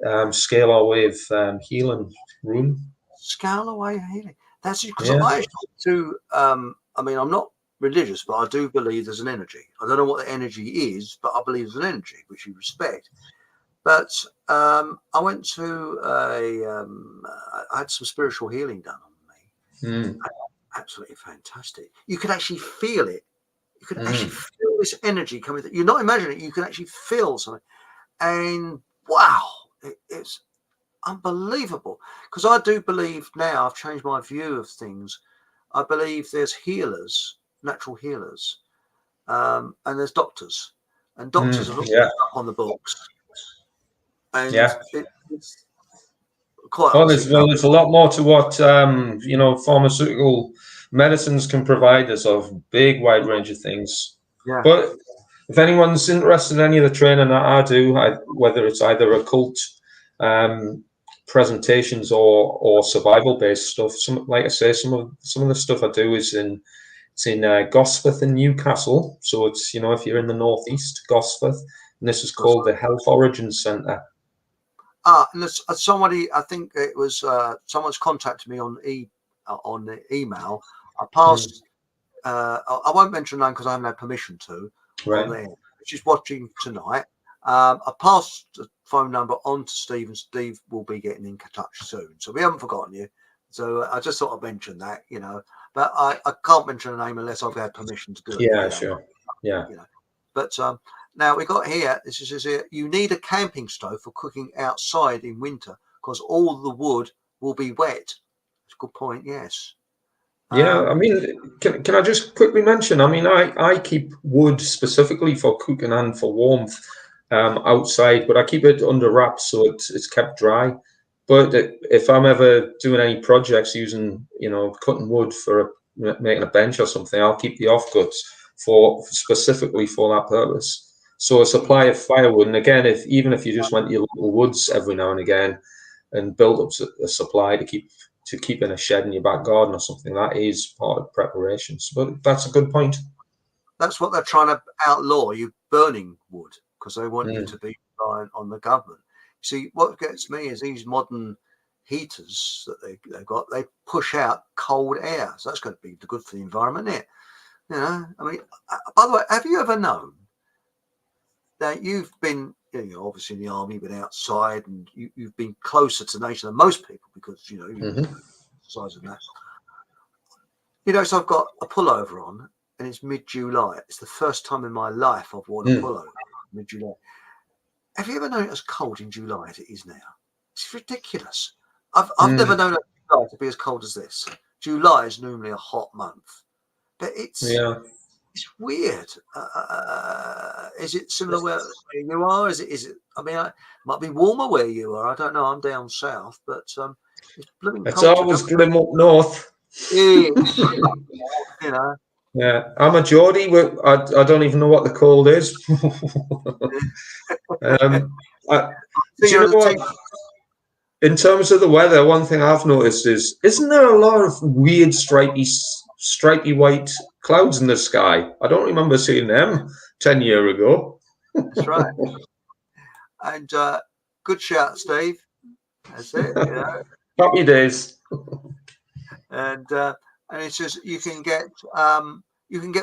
scalar wave healing room. Scalar wave healing. That's because I actually I mean, I'm not religious, but I do believe there's an energy. I don't know what the energy is, but I believe there's an energy which you respect. But I went to I had some spiritual healing done on me. Absolutely fantastic. You could actually feel it. You could actually feel this energy coming through. You're not imagining it. You can actually feel something. And wow, it's unbelievable. Because I do believe now, I've changed my view of things. I believe there's healers, natural healers, and there's doctors. And doctors are up on the books. And it's quite there's a lot more to what pharmaceutical medicines can provide us of big wide range of things. But if anyone's interested in any of the training that I do, whether it's either occult presentations or survival based stuff, like I say, some of the stuff I do is in Gosforth in Newcastle. So it's if you're in the northeast, Gosforth, and this is called the Health Origins Centre. And there's somebody, I think it was someone's contacted me on the email. I passed. I won't mention her name because I haven't had permission to. Right. On there. She's watching tonight. I passed the phone number on to Steve, and Steve will be getting in touch soon. So we haven't forgotten you. So I just thought I'd mention that, But I can't mention a name unless I've had permission to do it. Yeah, sure. Yeah. But now we got here. This is here. You need a camping stove for cooking outside in winter because all the wood will be wet. That's a good point. Yes. Yeah, I mean, can I just quickly mention? I mean, I keep wood specifically for cooking and for warmth outside, but I keep it under wraps so it's kept dry. But if I'm ever doing any projects using, cutting wood for making a bench or something, I'll keep the offcuts specifically for that purpose. So a supply of firewood, and again, even if you just went to your local woods every now and again, and build up a supply to keep in a shed in your back garden or something. That is part of preparations. But that's a good point. That's what they're trying to outlaw, you burning wood, because they want you to be reliant on the government. See, what gets me is these modern heaters that they've got, they push out cold air. So that's going to be good for the environment, isn't it? You know, I mean, by the way, have you ever known that you've been, obviously in the army, been outside, and you've been closer to nature than most people because, you're size of that. So I've got a pullover on, and it's mid-July. It's the first time in my life I've worn a pullover mid-July. Have you ever known it as cold in July as it is now? It's ridiculous. I've never known July to be as cold as this. July is normally a hot month, but it's weird. Is it similar where you are? Is it? I mean, it might be warmer where you are. I don't know. I'm down south, but it's blooming cold. It's always grim up north. Yeah, I'm a Geordie. I don't even know what the cold is. Do you know what? In terms of the weather, one thing I've noticed isn't there a lot of weird stripy white clouds in the sky? I don't remember seeing them 10 years ago. That's right. And good shout, Steve. That's it. Happy days. And it's just you can get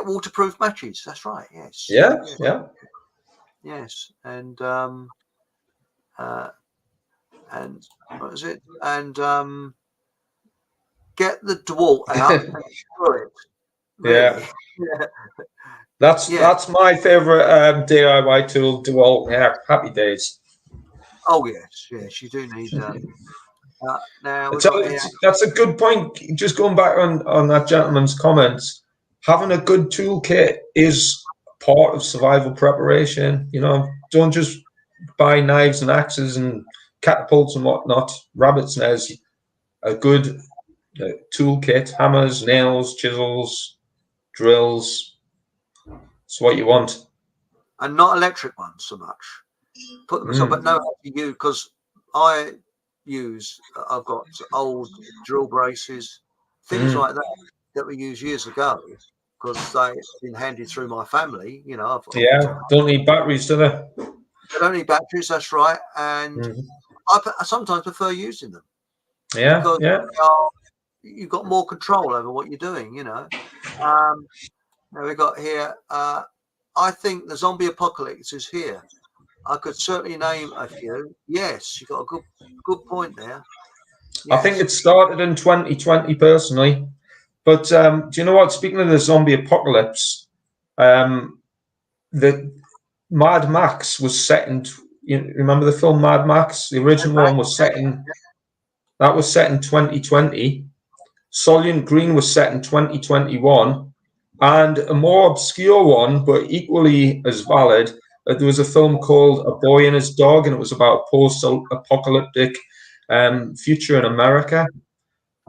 waterproof matches. That's right. Yes. Yeah. Yes. And what was it? And get the DeWalt out and destroy it. Really. Yeah. That's my favorite DIY tool, DeWalt. Yeah, happy days. Oh yes, you do need now that's a good point. Just going back on that gentleman's comments, having a good toolkit is part of survival preparation. Don't just buy knives and axes and catapults and whatnot, rabbit snares. A good toolkit, hammers, nails, chisels, drills. It's what you want. And not electric ones so much. Put them aside, but know how to use, because I've got old drill braces, things like that we used years ago, because they've been handed through my family. Don't need batteries, do they? They don't need batteries, that's right. And I sometimes prefer using them. Because you've got more control over what you're doing, Now we got here, I think the zombie apocalypse is here. I could certainly name a few. Yes, you got a good point there. Yes. I think it started in 2020 personally. But do you know what? Speaking of the zombie apocalypse, the Mad Max was set in. You remember the film Mad Max? The original one was set in. That was set in 2020. Soylent Green was set in 2021, and a more obscure one, but equally as valid. There was a film called A Boy and His Dog, and it was about post-apocalyptic future in America.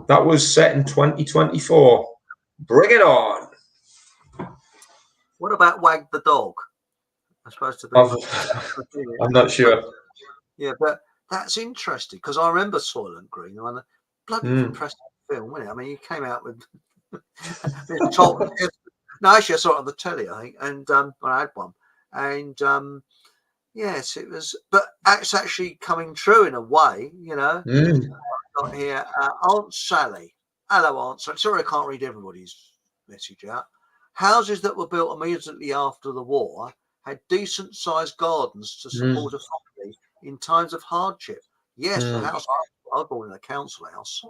That was set in 2024. Bring it on. What about Wag the Dog? I'm supposed to be. I'm not sure. Yeah, but that's interesting because I remember Soylent Green. And a bloody impressive film, wasn't it? I mean, he came out with no, actually, I saw it on the telly, I think, and I had one, and yes, it was, but it's actually coming true in a way, Got here, Aunt Sally. Hello, Aunt Sally. Sorry, I can't read everybody's message out. Houses that were built immediately after the war had decent-sized gardens to support a family in times of hardship. Yes, the house I was born in a council house,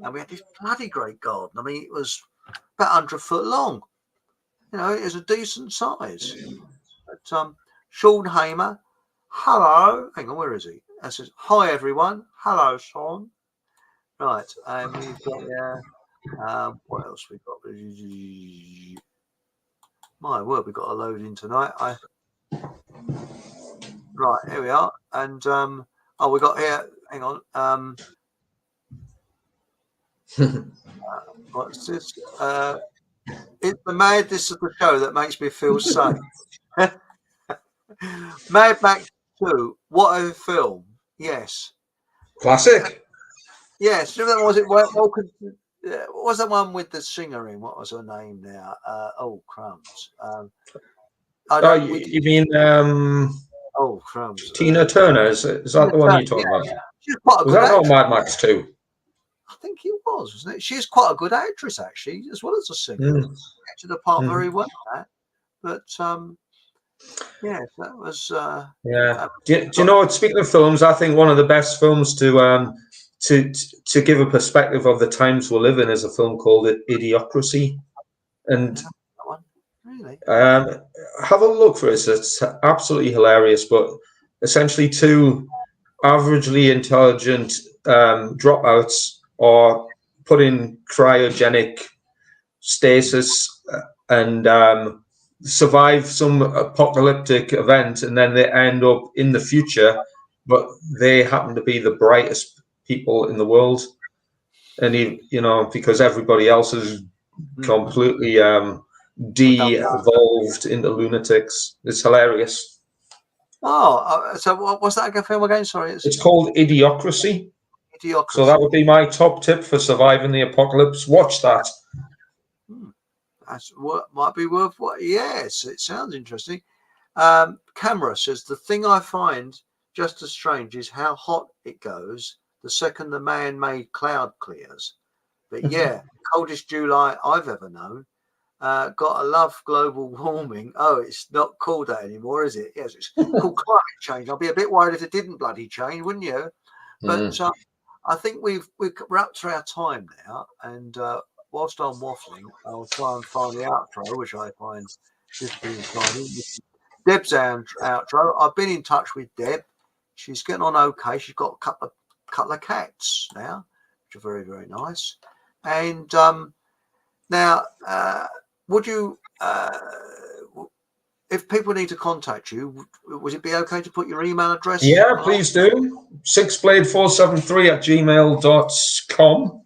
and we had this bloody great garden. I mean, it was about 100 foot long. It was a decent size. But Sean Hamer, hello. Hang on, where is he? I says, hi everyone. Hello, Sean. Right, we've got what else we got? My word, we've got a load in tonight. Right, here we are. And we got here, hang on. What's this? It's the madness of the show that makes me feel safe. Mad Max 2, what a film. Yes. Classic. Yes, yeah, so was it? What was the one with the singer in? What was her name now? Oh crumbs! I don't. You mean Oh crumbs! Tina Turner? Is that the one you're talking about? She's quite a Was good that not actress. Mad Max 2? I think it was, wasn't it? She's quite a good actress, actually, as well as a singer. Mm. Acted the part Mm. very well. That, but yes, that was. Yeah. Do you know what? Speaking of films, I think one of the best films to give a perspective of the times we live in is a film called Idiocracy, and that one, really. have a look for it. It's absolutely hilarious. But essentially, two averagely intelligent dropouts are put in cryogenic stasis and survive some apocalyptic event, and then they end up in the future, but they happen to be the brightest people in the world, and because everybody else is completely de-evolved into lunatics. It's hilarious. Oh, so what was that film again? Sorry, It's called Idiocracy. Idiocracy. So that would be my top tip for surviving the apocalypse. Watch that. That's what might be worth. What? Yes, it sounds interesting. Camera says the thing I find just as strange is how hot it goes the second the man-made cloud clears. But yeah, coldest July I've ever known. Got to love global warming. Oh, it's not called that anymore, is it? Yes, it's called climate change. I'd be a bit worried if it didn't bloody change, wouldn't you? But I think we're up to our time now, and whilst I'm waffling, I'll try and find the outro, which I find difficult in finding. Deb's outro. I've been in touch with Deb. She's getting on okay. She's got a couple of cats now, which are very, very nice. And now, would you, if people need to contact you, would it be okay to put your email address? Yeah, please do. sixblade473@gmail.com.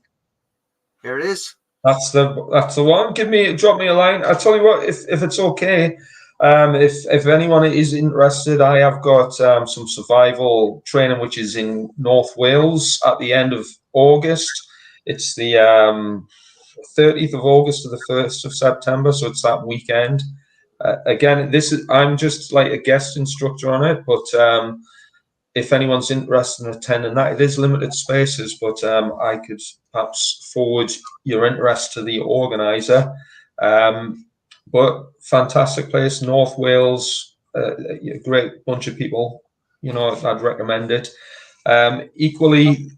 Here it is. That's the one. Drop me a line. I tell you what, if it's okay, if anyone is interested, I have got some survival training which is in North Wales at the end of August. It's the 30th of August to the 1st of September, so it's that weekend. Again, I'm just like a guest instructor on it, but if anyone's interested in attending that, it is limited spaces, but I could perhaps forward your interest to the organizer. But fantastic place, North Wales, a great bunch of people. I'd recommend it. Equally,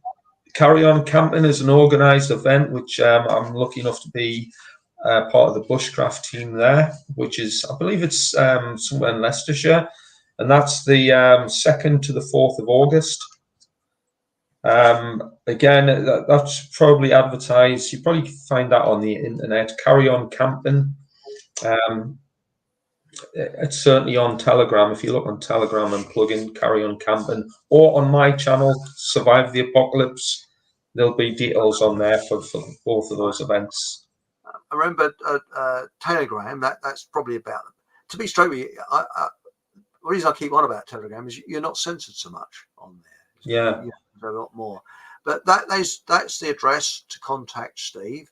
Carry On Camping is an organised event, which I'm lucky enough to be part of the bushcraft team there, which is, I believe it's somewhere in Leicestershire. And that's the 2nd to the 4th of August. Again, that's probably advertised. You probably find that on the internet. Carry On Camping. It's certainly on Telegram. If you look on Telegram and plug in Carry On Camping, or on my channel, Survive the Apocalypse, there'll be details on there for both of those events. I remember Telegram. That's probably about. To be straight with you, the reason I keep on about Telegram is you're not censored so much on there. Yeah, a lot more. But that's the address to contact Steve.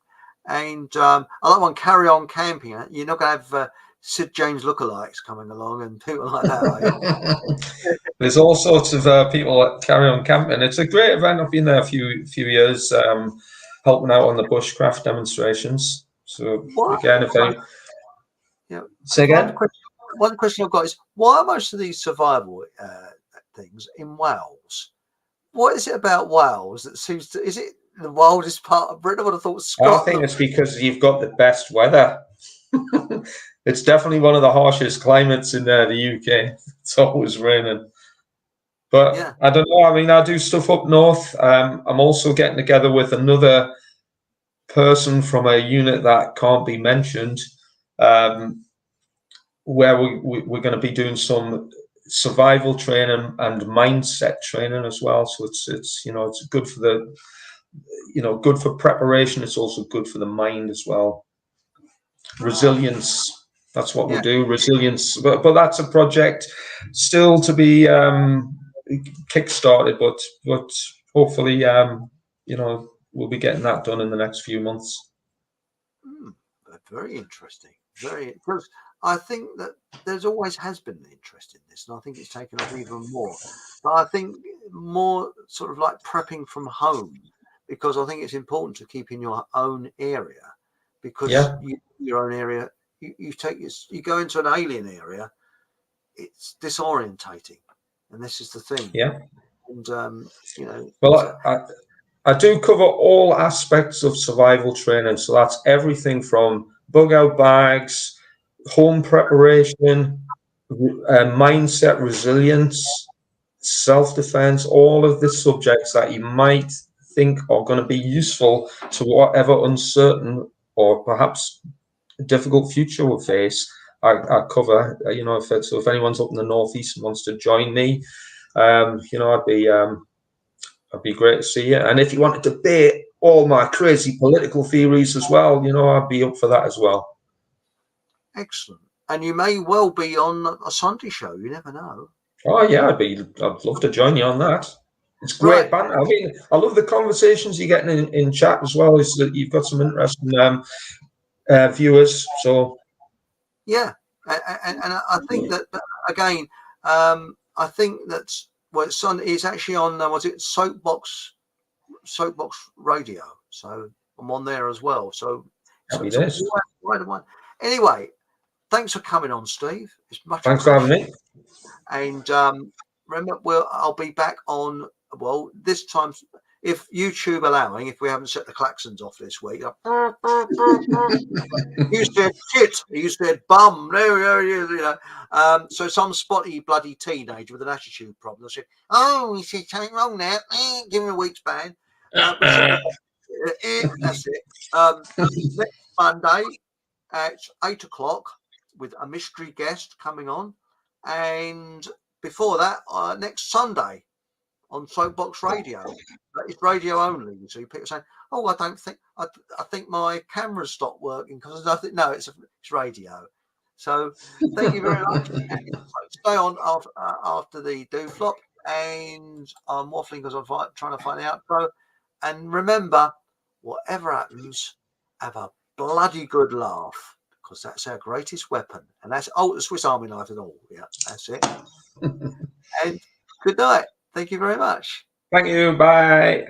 And I like one. Carry On Camping. You're not going to have Sid James lookalikes coming along and people like that. There's all sorts of people that Carry On Camping. It's a great event. I've been there a few years, helping out on the bushcraft demonstrations. So again, if any, say again. One question I've got is, why are most of these survival things in Wales? What is it about Wales that seems to? Is it the wildest part of Britain? I would have thought Scotland. I think it's because you've got the best weather. It's definitely one of the harshest climates in the UK. It's always raining. But yeah. I don't know. I mean, I do stuff up north. I'm also getting together with another person from a unit that can't be mentioned, where we're going to be doing some survival training and mindset training as well. So it's it's good for the good for preparation. It's also good for the mind as well. Resilience. That's what we do. Resilience. But that's a project still to be kick-started. But hopefully, we'll be getting that done in the next few months. Very interesting. Very, because I think that there's always has been an interest in this, and I think it's taken off even more. But I think more sort of like prepping from home, because I think it's important to keep in your own area, because your own area, you go into an alien area, it's disorientating, and this is the thing. Yeah. And so, Well, I do cover all aspects of survival training. So that's everything from bug-out bags, home preparation, mindset resilience, self-defense, all of the subjects that you might think are going to be useful to whatever uncertain or perhaps difficult future we'll face. I cover, if anyone's up in the Northeast and wants to join me, I'd be great to see you. And if you want to debate all my crazy political theories as well, I'd be up for that as well. Excellent. And you may well be on a Sunday show. You never know. Oh yeah, I'd love to join you on that. It's great banter. I mean, I love the conversations you're getting in chat as well. Is that you've got some interesting viewers. So yeah, and I think that again, I think that's it's actually on was it Soapbox Radio. So I'm on there as well. So it's a wide one. Anyway, thanks for coming on, Steve. It's much thanks for having me. And remember, I'll be back on. Well, this time, if YouTube allowing, if we haven't set the klaxons off this week. You said shit. You said bum. So some spotty bloody teenager with an attitude problem said, "Oh, he said something wrong now. Give him a week's ban." That's it. Next Monday at 8:00 with a mystery guest coming on, and before that, next Sunday on Soapbox Radio. It's radio only. So people saying, "Oh, I don't think I think my camera's stopped working because nothing." No, it's radio. So thank you very much. Stay on after the do flop, and I'm waffling because I'm trying to find the outro. And remember, whatever happens, have a bloody good laugh, because that's our greatest weapon. And that's the Swiss Army knife and all. Yeah, that's it. And good night. Thank you very much. Thank you. Bye.